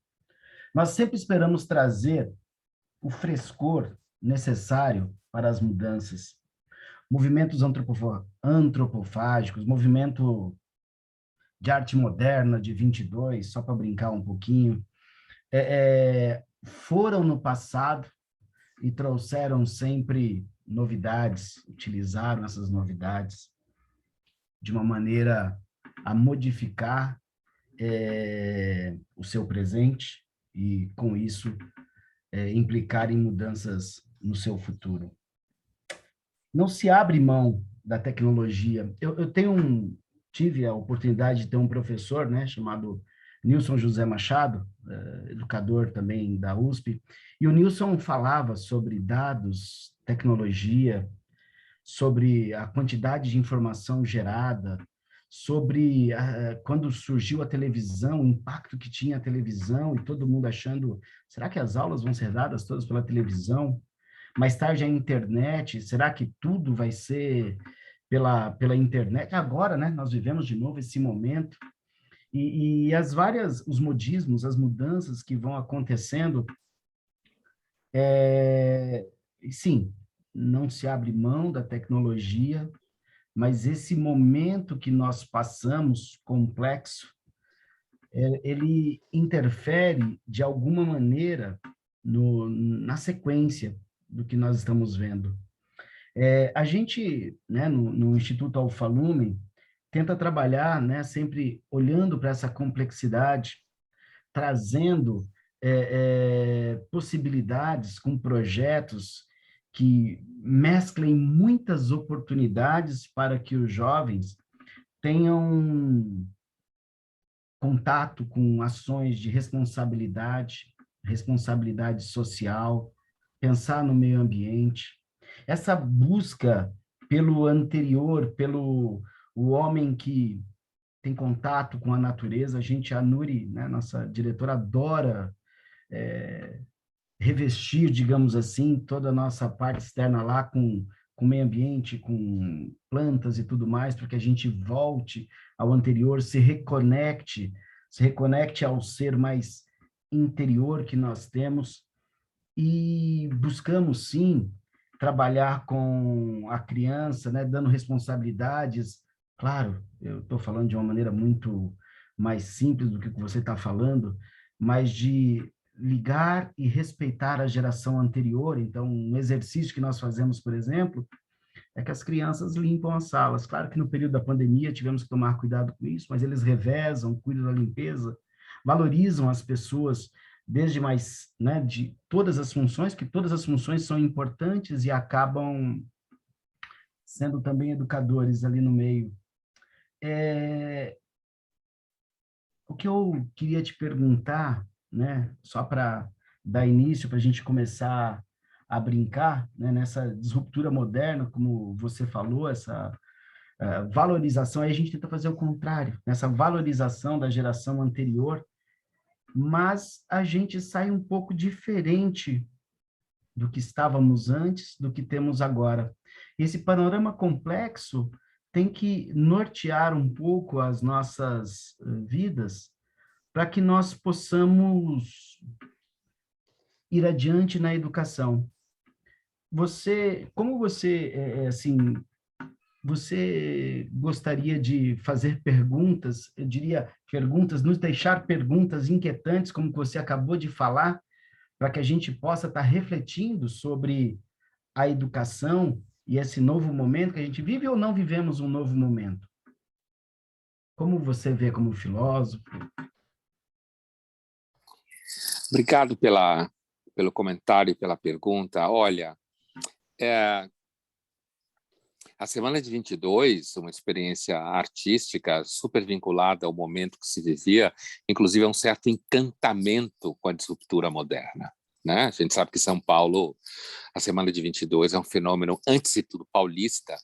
nós sempre esperamos trazer o frescor necessário para as mudanças. Movimentos antropofágicos, movimento de arte moderna de 22, só para brincar um pouquinho, foram no passado e trouxeram sempre novidades, utilizaram essas novidades de uma maneira a modificar o seu presente e, com isso, implicar em mudanças no seu futuro. Não se abre mão da tecnologia. Eu tive a oportunidade de ter um professor, né, chamado Nilson José Machado, educador também da USP, e o Nilson falava sobre dados, tecnologia, sobre a quantidade de informação gerada, sobre quando surgiu a televisão, o impacto que tinha a televisão, e todo mundo achando, será que as aulas vão ser dadas todas pela televisão? Mais tarde a internet, será que tudo vai ser pela internet? Agora, né, nós vivemos de novo esse momento, e os modismos, as mudanças que vão acontecendo, sim, não se abre mão da tecnologia, mas esse momento que nós passamos, complexo, ele interfere de alguma maneira na sequência do que nós estamos vendo. A gente, né, no Instituto Alfa Lumen, tenta trabalhar, né, sempre olhando para essa complexidade, trazendo possibilidades com projetos que mesclem muitas oportunidades para que os jovens tenham contato com ações de responsabilidade social, pensar no meio ambiente. Essa busca pelo anterior, pelo o homem que tem contato com a natureza, a Nuri, né, nossa diretora, adora revestir, digamos assim, toda a nossa parte externa lá com meio ambiente, com plantas e tudo mais, para que a gente volte ao anterior, se reconecte ao ser mais interior que nós temos, e buscamos, sim, trabalhar com a criança, né, dando responsabilidades. Claro, eu estou falando de uma maneira muito mais simples do que você está falando, mas de ligar e respeitar a geração anterior. Então, um exercício que nós fazemos, por exemplo, é que as crianças limpam as salas. Claro que no período da pandemia tivemos que tomar cuidado com isso, mas eles revezam, cuidam da limpeza, valorizam as pessoas desde mais, né, de todas as funções, que todas as funções são importantes e acabam sendo também educadores ali no meio. O que eu queria te perguntar, né, só para dar início, para a gente começar a brincar, né, nessa disruptura moderna, como você falou, essa valorização, aí a gente tenta fazer o contrário, nessa valorização da geração anterior, mas a gente sai um pouco diferente do que estávamos antes, do que temos agora. Esse panorama complexo tem que nortear um pouco as nossas vidas para que nós possamos ir adiante na educação. Como você, assim, você gostaria de fazer perguntas, eu diria perguntas, nos deixar perguntas inquietantes, como que você acabou de falar, para que a gente possa estar refletindo sobre a educação e esse novo momento que a gente vive ou não vivemos um novo momento? Como você vê como filósofo? Obrigado pelo comentário e pela pergunta. Olha, a Semana de 22, uma experiência artística super vinculada ao momento que se vivia, inclusive a um certo encantamento com a disruptura moderna, né? A gente sabe que São Paulo, a Semana de 22 é um fenômeno, antes de tudo, paulista.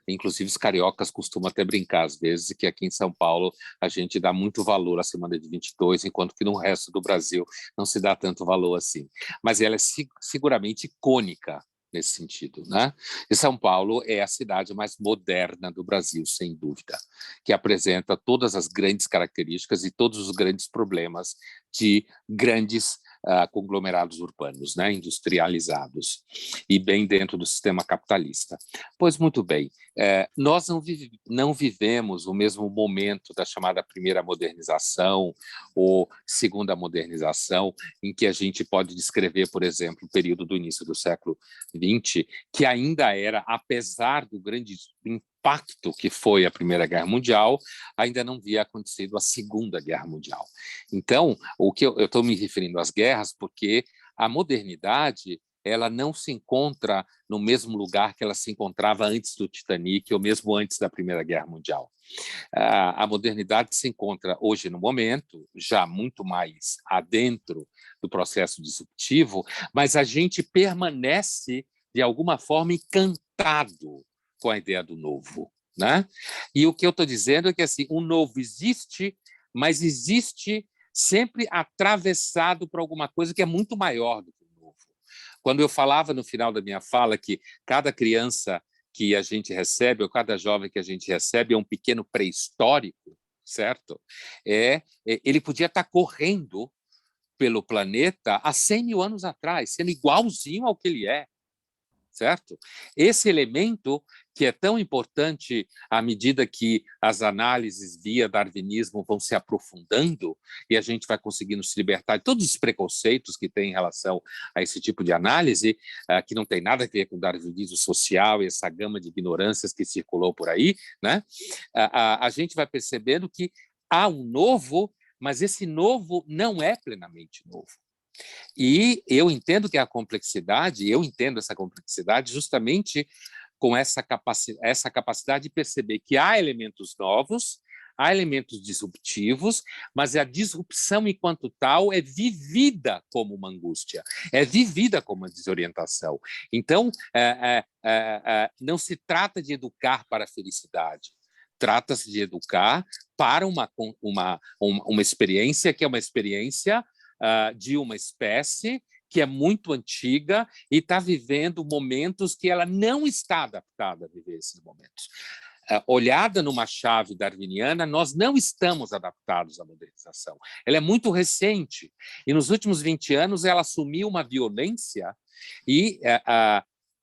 Inclusive, os cariocas costumam até brincar, às vezes, que aqui em São Paulo a gente dá muito valor à Semana de 22, enquanto que no resto do Brasil não se dá tanto valor assim. Mas ela é seguramente icônica nesse sentido, né? E São Paulo é a cidade mais moderna do Brasil, sem dúvida, que apresenta todas as grandes características e todos os grandes problemas de grandes conglomerados urbanos, né, industrializados, e bem dentro do sistema capitalista. Pois muito bem, nós não vivemos o mesmo momento da chamada primeira modernização ou segunda modernização, em que a gente pode descrever, por exemplo, o período do início do século XX, que ainda era, apesar do grande impacto que foi a Primeira Guerra Mundial, ainda não havia acontecido a Segunda Guerra Mundial. Então, o que eu estou me referindo às guerras, porque a modernidade ela não se encontra no mesmo lugar que ela se encontrava antes do Titanic ou mesmo antes da Primeira Guerra Mundial. A modernidade se encontra hoje no momento, já muito mais adentro do processo disruptivo, mas a gente permanece, de alguma forma, encantado com a ideia do novo, né? E o que eu estou dizendo é que assim, o novo existe, mas existe sempre atravessado por alguma coisa que é muito maior do que o novo. Quando eu falava no final da minha fala que cada criança que a gente recebe, ou cada jovem que a gente recebe, é um pequeno pré-histórico, certo? Ele podia estar correndo pelo planeta há 100 mil anos atrás, sendo igualzinho ao que ele é, certo? Esse elemento que é tão importante à medida que as análises via darwinismo vão se aprofundando e a gente vai conseguindo se libertar de todos os preconceitos que tem em relação a esse tipo de análise, que não tem nada a ver com darwinismo social e essa gama de ignorâncias que circulou por aí, né? A gente vai percebendo que há um novo, mas esse novo não é plenamente novo. E eu entendo que eu entendo essa complexidade justamente com essa capacidade de perceber que há elementos novos, há elementos disruptivos, mas a disrupção enquanto tal é vivida como uma angústia, é vivida como uma desorientação. Então, não se trata de educar para a felicidade, trata-se de educar para uma experiência que é uma experiência de uma espécie que é muito antiga e está vivendo momentos que ela não está adaptada a viver esses momentos. Olhada numa chave darwiniana, nós não estamos adaptados à modernização. Ela é muito recente e nos últimos 20 anos ela assumiu uma violência e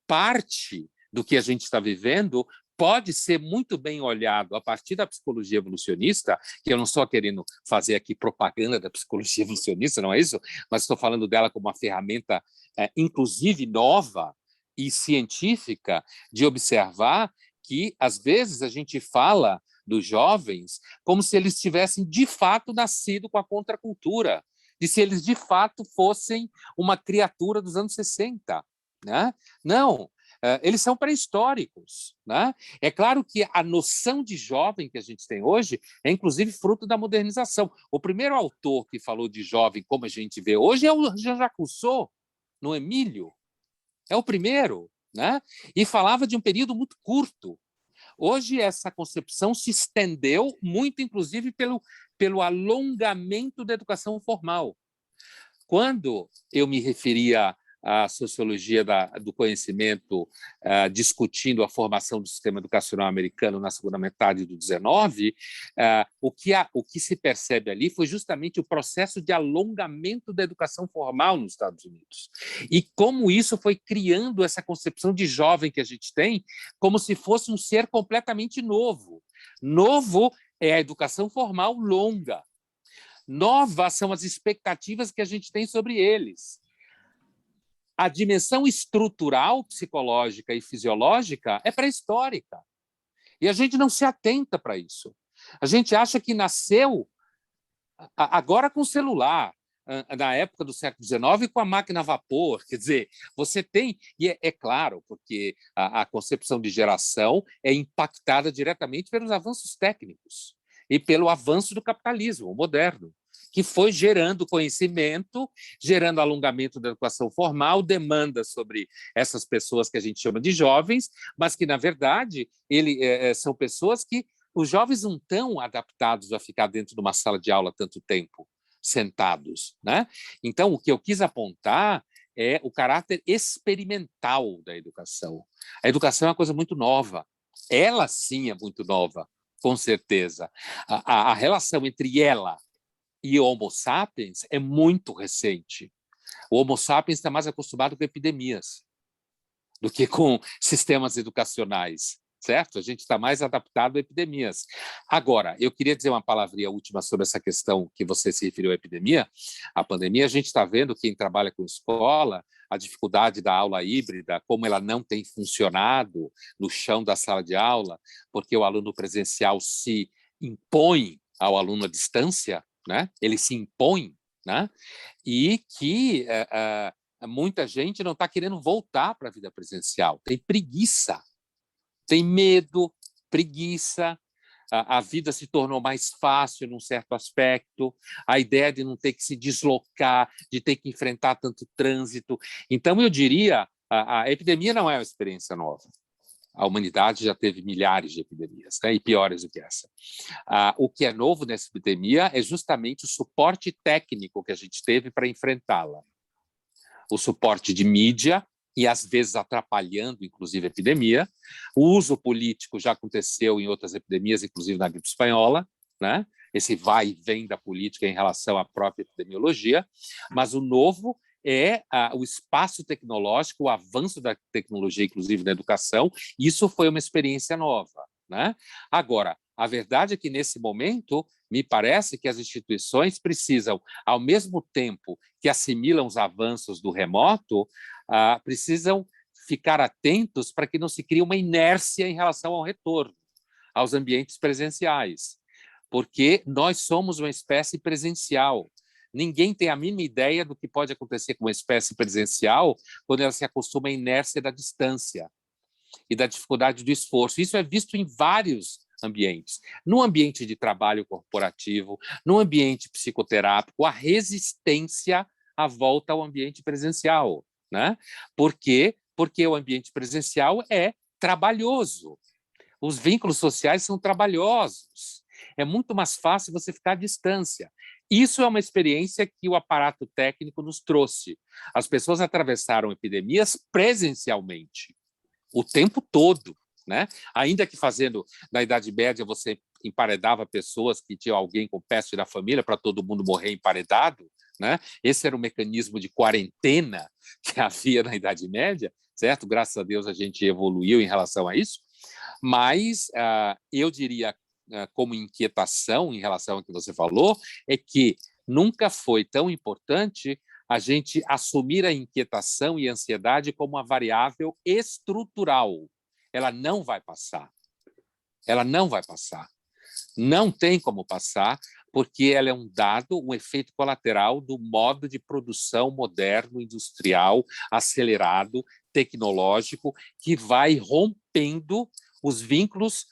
parte do que a gente está vivendo pode ser muito bem olhado a partir da psicologia evolucionista, que eu não estou querendo fazer aqui propaganda da psicologia evolucionista, não é isso? Mas estou falando dela como uma ferramenta, inclusive nova e científica, de observar que, às vezes, a gente fala dos jovens como se eles tivessem, de fato, nascido com a contracultura, de se eles, de fato, fossem uma criatura dos anos 60. Né? Não, eles são pré-históricos. Né? É claro que a noção de jovem que a gente tem hoje é, inclusive, fruto da modernização. O primeiro autor que falou de jovem como a gente vê hoje é o Jean-Jacques Rousseau, no Emílio. É o primeiro. Né? E falava de um período muito curto. Hoje, essa concepção se estendeu muito, inclusive, pelo alongamento da educação formal. Quando eu me referia a sociologia do conhecimento, discutindo a formação do sistema educacional americano na segunda metade do XIX, o que se percebe ali foi justamente o processo de alongamento da educação formal nos Estados Unidos. E como isso foi criando essa concepção de jovem que a gente tem, como se fosse um ser completamente novo. Novo é a educação formal longa. Novas são as expectativas que a gente tem sobre eles. A dimensão estrutural, psicológica e fisiológica é pré-histórica. E a gente não se atenta para isso. A gente acha que nasceu agora com o celular, na época do século XIX, com a máquina a vapor. Quer dizer, você tem... E é claro, porque a concepção de geração é impactada diretamente pelos avanços técnicos e pelo avanço do capitalismo moderno, que foi gerando conhecimento, gerando alongamento da educação formal, demanda sobre essas pessoas que a gente chama de jovens, mas que, na verdade, são pessoas que os jovens não estão adaptados a ficar dentro de uma sala de aula tanto tempo, sentados, né? Então, o que eu quis apontar é o caráter experimental da educação. A educação é uma coisa muito nova. Ela, sim, é muito nova, com certeza. A relação entre ela e o Homo sapiens é muito recente. O Homo sapiens está mais acostumado com epidemias do que com sistemas educacionais, certo? A gente está mais adaptado a epidemias. Agora, eu queria dizer uma palavrinha última sobre essa questão que você se referiu à epidemia. A pandemia, a gente está vendo, quem trabalha com escola, a dificuldade da aula híbrida, como ela não tem funcionado no chão da sala de aula, porque o aluno presencial se impõe ao aluno à distância, né? Ele se impõe, né? E que muita gente não está querendo voltar para a vida presencial, tem preguiça, tem medo, preguiça, a vida se tornou mais fácil num certo aspecto, a ideia de não ter que se deslocar, de ter que enfrentar tanto trânsito. Então, eu diria, a epidemia não é uma experiência nova. A humanidade já teve milhares de epidemias, né, e piores do que essa. O que é novo nessa epidemia é justamente o suporte técnico que a gente teve para enfrentá-la. O suporte de mídia, e às vezes atrapalhando, inclusive, a epidemia. O uso político já aconteceu em outras epidemias, inclusive na gripe espanhola, né? Esse vai e vem da política em relação à própria epidemiologia, mas o novo é o espaço tecnológico, o avanço da tecnologia, inclusive na educação. Isso foi uma experiência nova, né? Agora, a verdade é que, nesse momento, me parece que as instituições precisam, ao mesmo tempo que assimilam os avanços do remoto, precisam ficar atentos para que não se crie uma inércia em relação ao retorno aos ambientes presenciais, porque nós somos uma espécie presencial. Ninguém tem a mínima ideia do que pode acontecer com uma espécie presencial quando ela se acostuma à inércia da distância e da dificuldade do esforço. Isso é visto em vários ambientes. No ambiente de trabalho corporativo, no ambiente psicoterápico, a resistência à volta ao ambiente presencial, né? Por quê? Porque o ambiente presencial é trabalhoso. Os vínculos sociais são trabalhosos. É muito mais fácil você ficar à distância. Isso é uma experiência que o aparato técnico nos trouxe. As pessoas atravessaram epidemias presencialmente, o tempo todo, né? Ainda que fazendo, na Idade Média, você emparedava pessoas que tinham alguém com peste da família para todo mundo morrer emparedado, né? Esse era o mecanismo de quarentena que havia na Idade Média, certo? Graças a Deus a gente evoluiu em relação a isso, mas eu diria, como inquietação em relação ao que você falou, é que nunca foi tão importante a gente assumir a inquietação e a ansiedade como uma variável estrutural. Ela não vai passar. Ela não vai passar. Não tem como passar, porque ela é um dado, um efeito colateral do modo de produção moderno, industrial, acelerado, tecnológico, que vai rompendo os vínculos,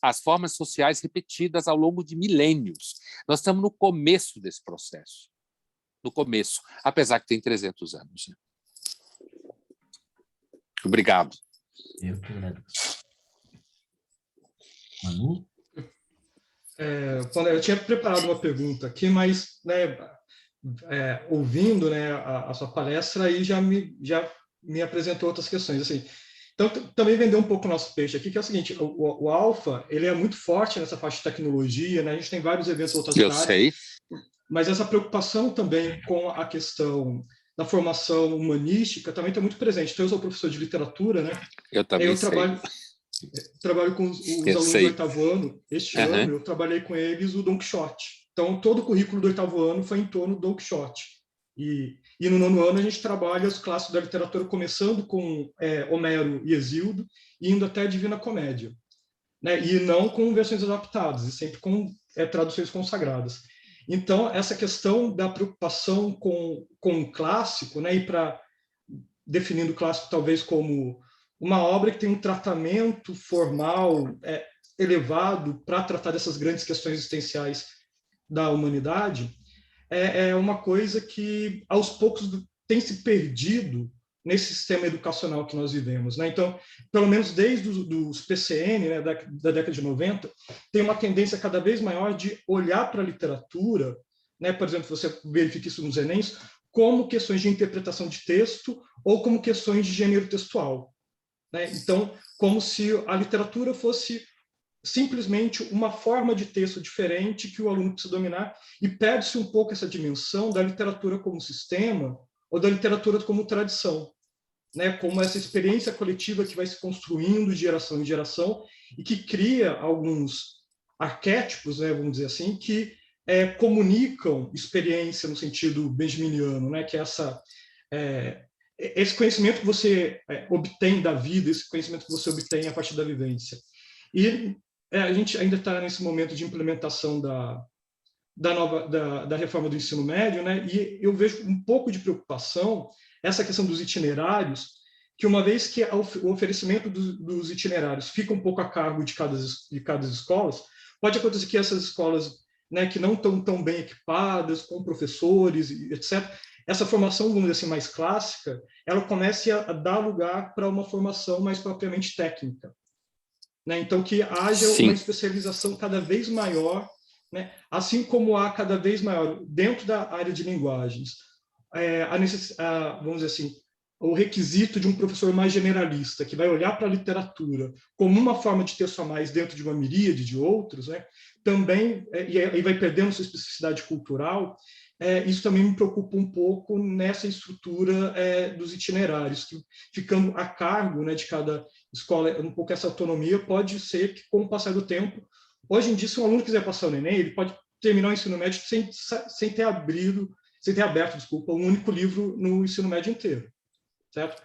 as formas sociais repetidas ao longo de milênios. Nós estamos no começo desse processo. No começo, apesar que tem 300 anos. Né? Obrigado. Eu que agradeço. Manu? Eu tinha preparado uma pergunta aqui, mas, né, ouvindo, né, a sua palestra, aí já me apresentou outras questões. Assim. Então, também vender um pouco o nosso peixe aqui, que é o seguinte, o Alfa, ele é muito forte nessa parte de tecnologia, né? A gente tem vários eventos voltados Eu para a área, sei. mas essa preocupação também com a questão da formação humanística também está muito presente. Então, eu sou professor de literatura, né? Eu também Eu sei. trabalho com os Eu alunos sei. do 8º ano. Este Uhum. ano, eu trabalhei com eles o Don Quixote. Então, todo o currículo do 8º ano foi em torno do Don Quixote. E no 9º ano, a gente trabalha os clássicos da literatura, começando com Homero e Hesíodo, e indo até a Divina Comédia. Né? E não com versões adaptadas, e sempre com traduções consagradas. Então, essa questão da preocupação com o clássico, né? E definindo o clássico talvez como uma obra que tem um tratamento formal elevado para tratar dessas grandes questões existenciais da humanidade, é uma coisa que, aos poucos, tem se perdido nesse sistema educacional que nós vivemos. Né? Então, pelo menos desde os PCN, né, da década de 90, tem uma tendência cada vez maior de olhar para a literatura, né? Por exemplo, você verifica isso nos Enems, como questões de interpretação de texto ou como questões de gênero textual. Né? Então, como se a literatura fosse simplesmente uma forma de texto diferente que o aluno precisa dominar, e perde-se um pouco essa dimensão da literatura como sistema ou da literatura como tradição, né? Como essa experiência coletiva que vai se construindo de geração em geração e que cria alguns arquétipos, né, vamos dizer assim, que comunicam experiência no sentido benjaminiano, né, que é esse conhecimento que você obtém da vida, esse conhecimento que você obtém a partir da vivência. E a gente ainda está nesse momento de implementação da reforma do ensino médio, né? E eu vejo um pouco de preocupação essa questão dos itinerários, que uma vez que o oferecimento dos itinerários fica um pouco a cargo de cada escola, pode acontecer que essas escolas, né, que não estão tão bem equipadas, com professores, etc., essa formação, vamos dizer assim, mais clássica, ela comece a dar lugar para uma formação mais propriamente técnica. Né? Então, que haja Sim. uma especialização cada vez maior, né? Assim como há cada vez maior dentro da área de linguagens, vamos dizer assim, o requisito de um professor mais generalista, que vai olhar para a literatura como uma forma de texto a mais dentro de uma miríade de outros, né? Também, e vai perdendo sua especificidade cultural, isso também me preocupa um pouco nessa estrutura dos itinerários, que ficando a cargo, né, de cada escola, um pouco essa autonomia, pode ser que, com o passar do tempo, hoje em dia, se um aluno quiser passar no Enem, ele pode terminar o ensino médio sem ter aberto, um único livro no ensino médio inteiro. Certo?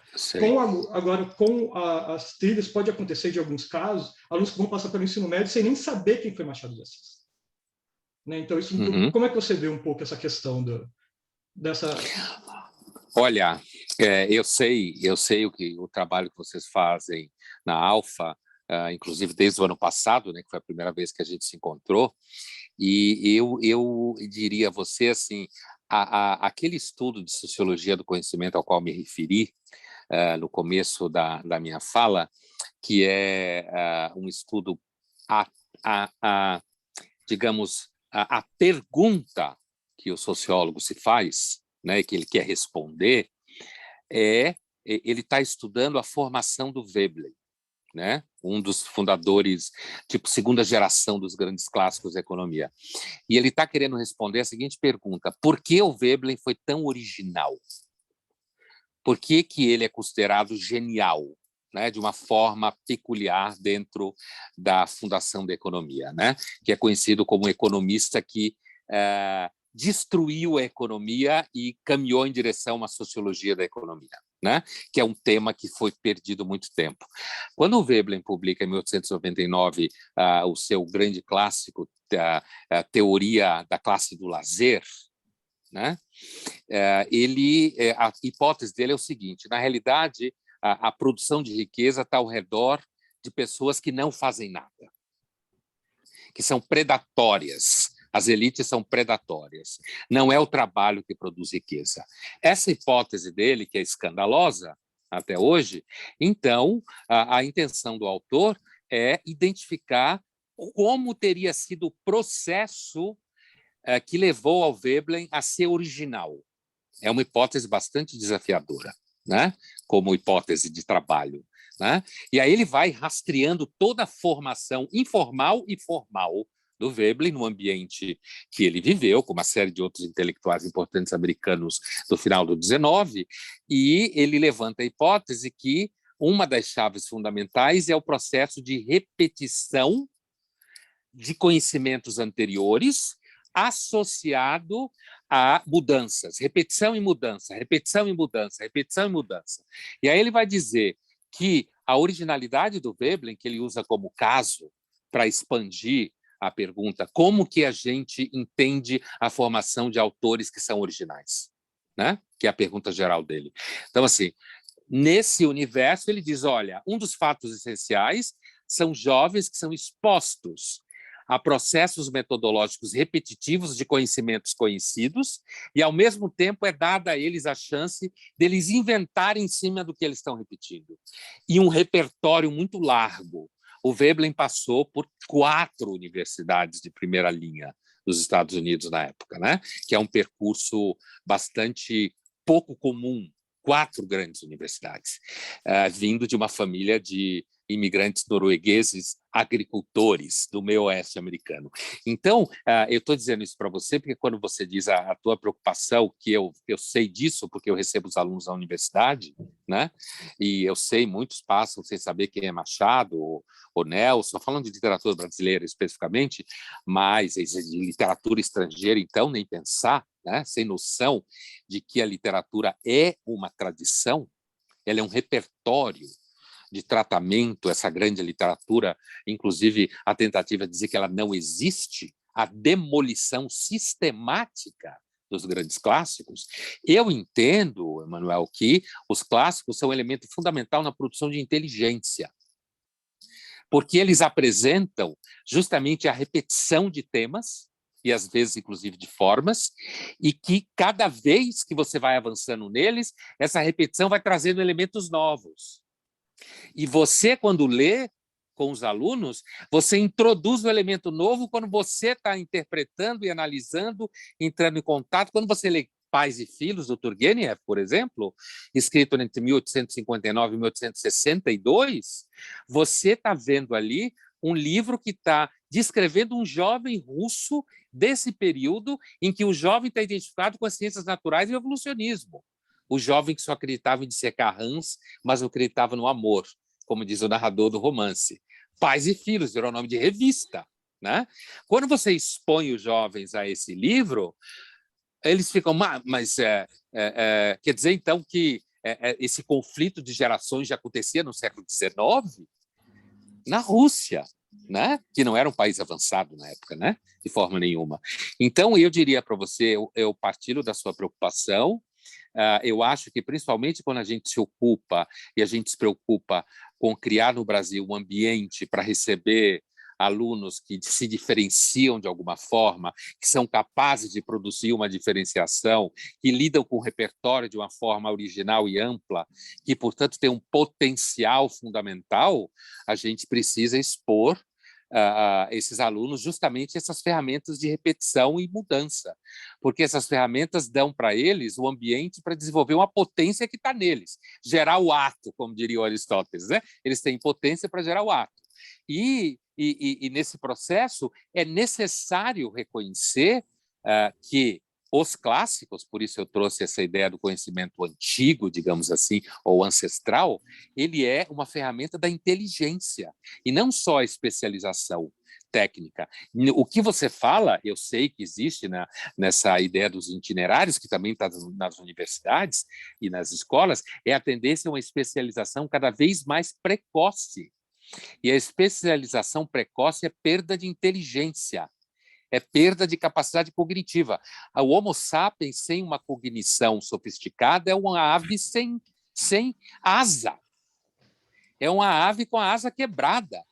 Agora, com as trilhas, pode acontecer, de alguns casos, alunos que vão passar pelo ensino médio sem nem saber quem foi Machado de Assis. Né? Então, isso, como é que você vê um pouco essa questão dessa... Olha, eu sei o trabalho que vocês fazem na Alfa, inclusive desde o ano passado, né, que foi a primeira vez que a gente se encontrou, e eu diria a você assim, aquele estudo de sociologia do conhecimento ao qual me referi no começo da minha fala, que é um estudo digamos, a pergunta que o sociólogo se faz, né, que ele quer responder, ele está estudando a formação do Veblen, né, um dos fundadores, tipo, segunda geração dos grandes clássicos da economia. E ele está querendo responder a seguinte pergunta: por que o Veblen foi tão original? Por que ele é considerado genial, né, de uma forma peculiar dentro da fundação da economia, né, que é conhecido como um economista que destruiu a economia e caminhou em direção a uma sociologia da economia, né? Que é um tema que foi perdido muito tempo. Quando o Veblen publica, em 1899, o seu grande clássico, a Teoria da Classe do Lazer, né? A hipótese dele é o seguinte: na realidade, a produção de riqueza está ao redor de pessoas que não fazem nada, que são predatórias. As elites são predatórias. Não é o trabalho que produz riqueza. Essa hipótese dele, que é escandalosa até hoje, então, a intenção do autor é identificar como teria sido o processo que levou ao Veblen a ser original. É uma hipótese bastante desafiadora, né? Como hipótese de trabalho. Né? E aí ele vai rastreando toda a formação informal e formal do Veblen no ambiente que ele viveu, com uma série de outros intelectuais importantes americanos do final do XIX, e ele levanta a hipótese que uma das chaves fundamentais é o processo de repetição de conhecimentos anteriores associado a mudanças, repetição e mudança, repetição e mudança, repetição e mudança. E aí ele vai dizer que a originalidade do Veblen, que ele usa como caso para expandir a pergunta, como que a gente entende a formação de autores que são originais, né? Que é a pergunta geral dele. Então, assim, nesse universo, ele diz, olha, um dos fatos essenciais são jovens que são expostos a processos metodológicos repetitivos de conhecimentos conhecidos e, ao mesmo tempo, é dada a eles a chance deles inventarem em cima do que eles estão repetindo. E um repertório muito largo. O Veblen passou por 4 universidades de primeira linha dos Estados Unidos na época, né? Que é um percurso bastante pouco comum, 4 grandes universidades, vindo de uma família de imigrantes noruegueses agricultores do meio oeste americano. Então, eu estou dizendo isso para você porque quando você diz a tua preocupação, que eu sei disso porque eu recebo os alunos da universidade, né? E eu sei, muitos passam sem saber quem é Machado ou Nelson, falando de literatura brasileira especificamente, mas de literatura estrangeira, então, nem pensar, né? Sem noção de que a literatura é uma tradição, ela é um repertório de tratamento, essa grande literatura, inclusive a tentativa de dizer que ela não existe, a demolição sistemática dos grandes clássicos. Eu entendo, Emanuel, que os clássicos são um elemento fundamental na produção de inteligência, porque eles apresentam justamente a repetição de temas, e às vezes, inclusive, de formas, e que cada vez que você vai avançando neles, essa repetição vai trazendo elementos novos. E você, quando lê com os alunos, você introduz um elemento novo quando você está interpretando e analisando, entrando em contato. Quando você lê Pais e Filhos, do Turgenev, por exemplo, escrito entre 1859 e 1862, você está vendo ali um livro que está descrevendo um jovem russo desse período em que o jovem está identificado com as ciências naturais e o evolucionismo. O jovem que só acreditava em dissecar rãs, mas não acreditava no amor, como diz o narrador do romance. Pais e Filhos, virou nome de revista. Né? Quando você expõe os jovens a esse livro, eles ficam, mas quer dizer, então, que esse conflito de gerações já acontecia no século XIX? Na Rússia, né? Que não era um país avançado na época, né? De forma nenhuma. Então, eu diria para você, eu partilho da sua preocupação. Eu acho que, principalmente quando a gente se ocupa e a gente se preocupa com criar no Brasil um ambiente para receber alunos que se diferenciam de alguma forma, que são capazes de produzir uma diferenciação, que lidam com o repertório de uma forma original e ampla, que, portanto, tem um potencial fundamental, a gente precisa expor esses alunos justamente essas ferramentas de repetição e mudança, porque essas ferramentas dão para eles o ambiente para desenvolver uma potência que está neles, gerar o ato, como diria o Aristóteles, né? Eles têm potência para gerar o ato. E nesse processo é necessário reconhecer que os clássicos, por isso eu trouxe essa ideia do conhecimento antigo, digamos assim, ou ancestral, ele é uma ferramenta da inteligência, e não só a especialização técnica. O que você fala, eu sei que existe nessa ideia dos itinerários, que também está nas universidades e nas escolas, é a tendência a uma especialização cada vez mais precoce. E a especialização precoce é perda de inteligência, é perda de capacidade cognitiva. O Homo sapiens sem uma cognição sofisticada é uma ave sem asa. É uma ave com a asa quebrada,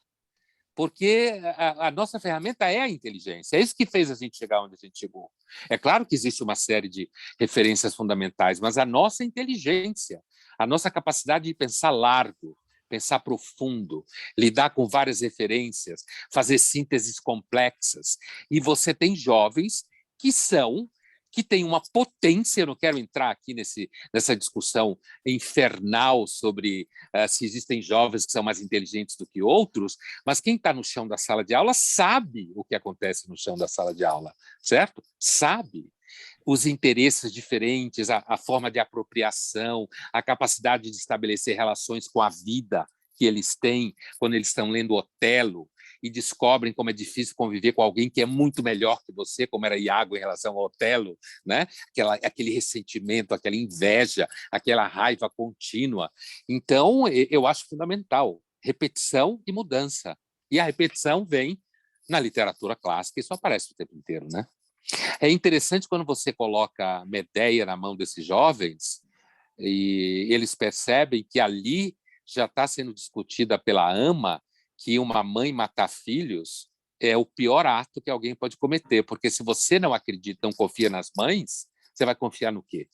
porque a nossa ferramenta é a inteligência. É isso que fez a gente chegar onde a gente chegou. É claro que existe uma série de referências fundamentais, mas a nossa inteligência, a nossa capacidade de pensar largo, pensar profundo, lidar com várias referências, fazer sínteses complexas. E você tem jovens que têm uma potência. Eu não quero entrar aqui nessa discussão infernal sobre se existem jovens que são mais inteligentes do que outros, mas quem está no chão da sala de aula sabe o que acontece no chão da sala de aula, certo? Sabe os interesses diferentes, a forma de apropriação, a capacidade de estabelecer relações com a vida que eles têm quando eles estão lendo Otelo e descobrem como é difícil conviver com alguém que é muito melhor que você, como era Iago em relação ao Otelo, né? Aquele ressentimento, aquela inveja, aquela raiva contínua. Então, eu acho fundamental repetição e mudança. E a repetição vem na literatura clássica, isso aparece o tempo inteiro, né? É interessante quando você coloca Medeia na mão desses jovens e eles percebem que ali já está sendo discutida pela ama que uma mãe matar filhos é o pior ato que alguém pode cometer, porque se você não acredita, não confia nas mães, você vai confiar no quê?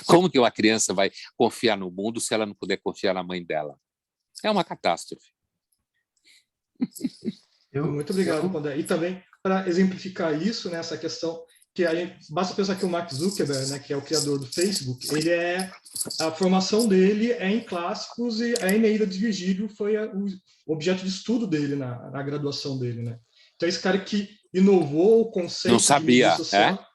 Como que uma criança vai confiar no mundo se ela não puder confiar na mãe dela? É uma catástrofe. Muito obrigado, Pondé. E também, para exemplificar isso, né, essa questão, que basta pensar que o Mark Zuckerberg, né, que é o criador do Facebook, a formação dele é em clássicos e a Eneida de Virgílio foi o objeto de estudo dele na graduação dele, né? Então, esse cara que inovou o conceito de mídia social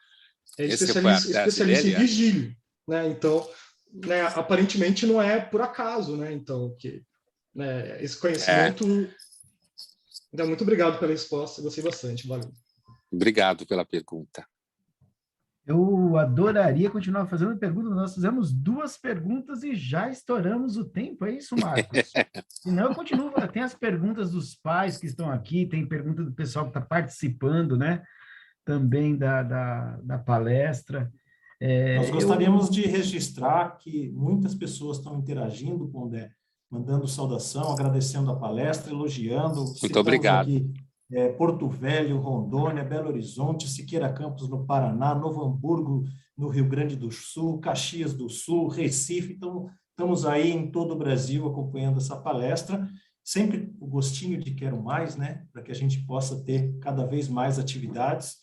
é especialista em Virgílio, né? Então, né, aparentemente não é por acaso, né? Então, né, esse conhecimento... Então, muito obrigado pela resposta, gostei bastante, valeu. Obrigado pela pergunta. Eu adoraria continuar fazendo perguntas. Nós fizemos 2 perguntas e já estouramos o tempo. É isso, Marcos? Senão eu continuo. Tem as perguntas dos pais que estão aqui, tem pergunta do pessoal que está participando, né? Também da palestra. Nós gostaríamos de registrar que muitas pessoas estão interagindo, Pondé, mandando saudação, agradecendo a palestra, elogiando. Muito obrigado. Aqui, Porto Velho, Rondônia, Belo Horizonte, Siqueira Campos, no Paraná, Novo Hamburgo, no Rio Grande do Sul, Caxias do Sul, Recife. Então, estamos aí em todo o Brasil acompanhando essa palestra. Sempre o gostinho de quero mais, né? Para que a gente possa ter cada vez mais atividades.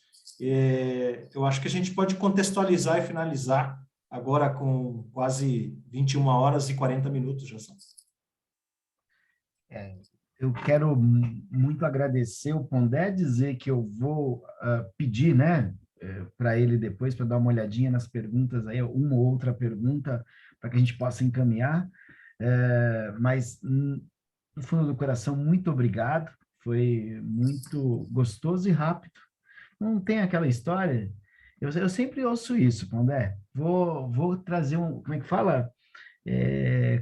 Eu acho que a gente pode contextualizar e finalizar agora com quase 21 horas e 40 minutos, já são. Eu quero muito agradecer o Pondé, dizer que eu vou pedir, né, para ele depois, para dar uma olhadinha nas perguntas, aí, uma ou outra pergunta, para que a gente possa encaminhar. Mas, no fundo do coração, muito obrigado. Foi muito gostoso e rápido. Não tem aquela história. Eu sempre ouço isso, Pondé. Vou trazer como é que fala?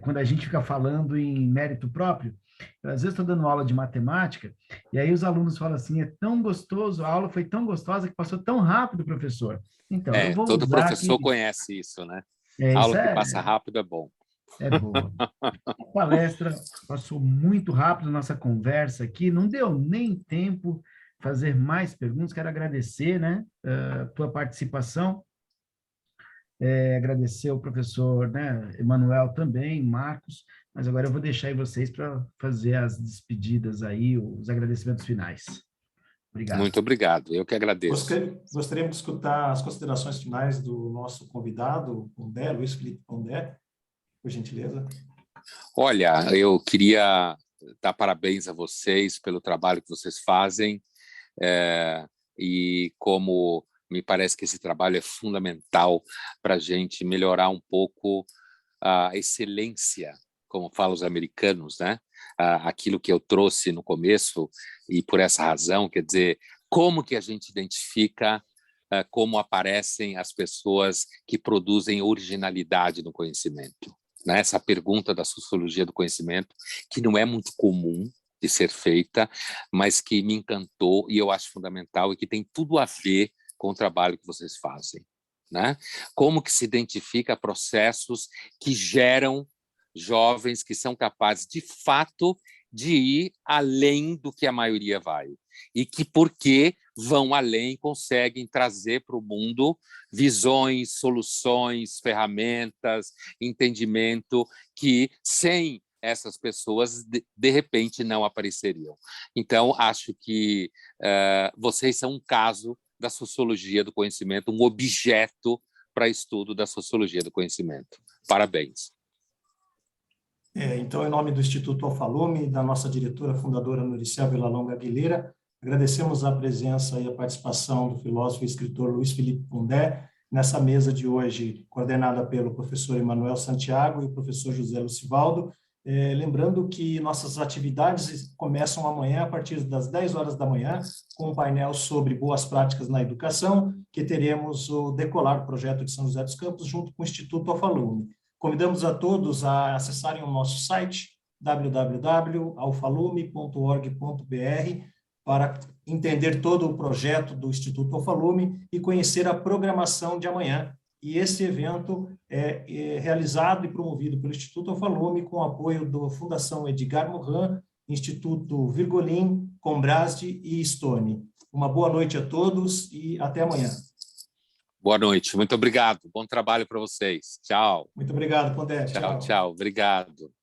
Quando a gente fica falando em mérito próprio, eu, às vezes estou dando aula de matemática, e aí os alunos falam assim, é tão gostoso, a aula foi tão gostosa que passou tão rápido, professor. Então, eu vou todo usar professor aqui... conhece isso, né? A aula que passa rápido é bom. É boa. A palestra passou muito rápido, nossa conversa aqui, não deu nem tempo fazer mais perguntas, quero agradecer, né, a tua participação, agradecer ao professor, né, Emanuel também, Marcos, mas agora eu vou deixar aí vocês para fazer as despedidas aí, os agradecimentos finais. Obrigado. Muito obrigado, eu que agradeço. Gostaríamos de escutar as considerações finais do nosso convidado, Pondé, Luiz Felipe Pondé, por gentileza. Olha, eu queria dar parabéns a vocês pelo trabalho que vocês fazem, e como me parece que esse trabalho é fundamental para a gente melhorar um pouco a excelência, como falam os americanos, né? Aquilo que eu trouxe no começo, e por essa razão, quer dizer, como que a gente identifica como aparecem as pessoas que produzem originalidade no conhecimento. Né? Essa pergunta da sociologia do conhecimento, que não é muito comum de ser feita, mas que me encantou e eu acho fundamental e que tem tudo a ver com o trabalho que vocês fazem. Né? Como que se identifica processos que geram jovens que são capazes, de fato, de ir além do que a maioria vai. E que, porque vão além, conseguem trazer para o mundo visões, soluções, ferramentas, entendimento que, sem essas pessoas, de repente, não apareceriam. Então, acho que vocês são um caso da sociologia do conhecimento, um objeto para estudo da sociologia do conhecimento. Parabéns. Então, em nome do Instituto Alfalume, da nossa diretora fundadora Nuricel Villalonga Aguilera, agradecemos a presença e a participação do filósofo e escritor Luiz Felipe Pondé, nessa mesa de hoje, coordenada pelo professor Emanuel Santiago e o professor José Lucivaldo. Lembrando que nossas atividades começam amanhã, a partir das 10 horas da manhã, com um painel sobre boas práticas na educação, que teremos o Decolar, projeto de São José dos Campos, junto com o Instituto Alfalume. Convidamos a todos a acessarem o nosso site, www.alfalume.org.br, para entender todo o projeto do Instituto Alfalume e conhecer a programação de amanhã. E esse evento é realizado e promovido pelo Instituto Alfalume com o apoio da Fundação Edgar Morin, Instituto Virgolin, Combrasde e Stone. Uma boa noite a todos e até amanhã. Boa noite, muito obrigado. Bom trabalho para vocês. Tchau. Muito obrigado, Pondé. Tchau, tchau. Obrigado.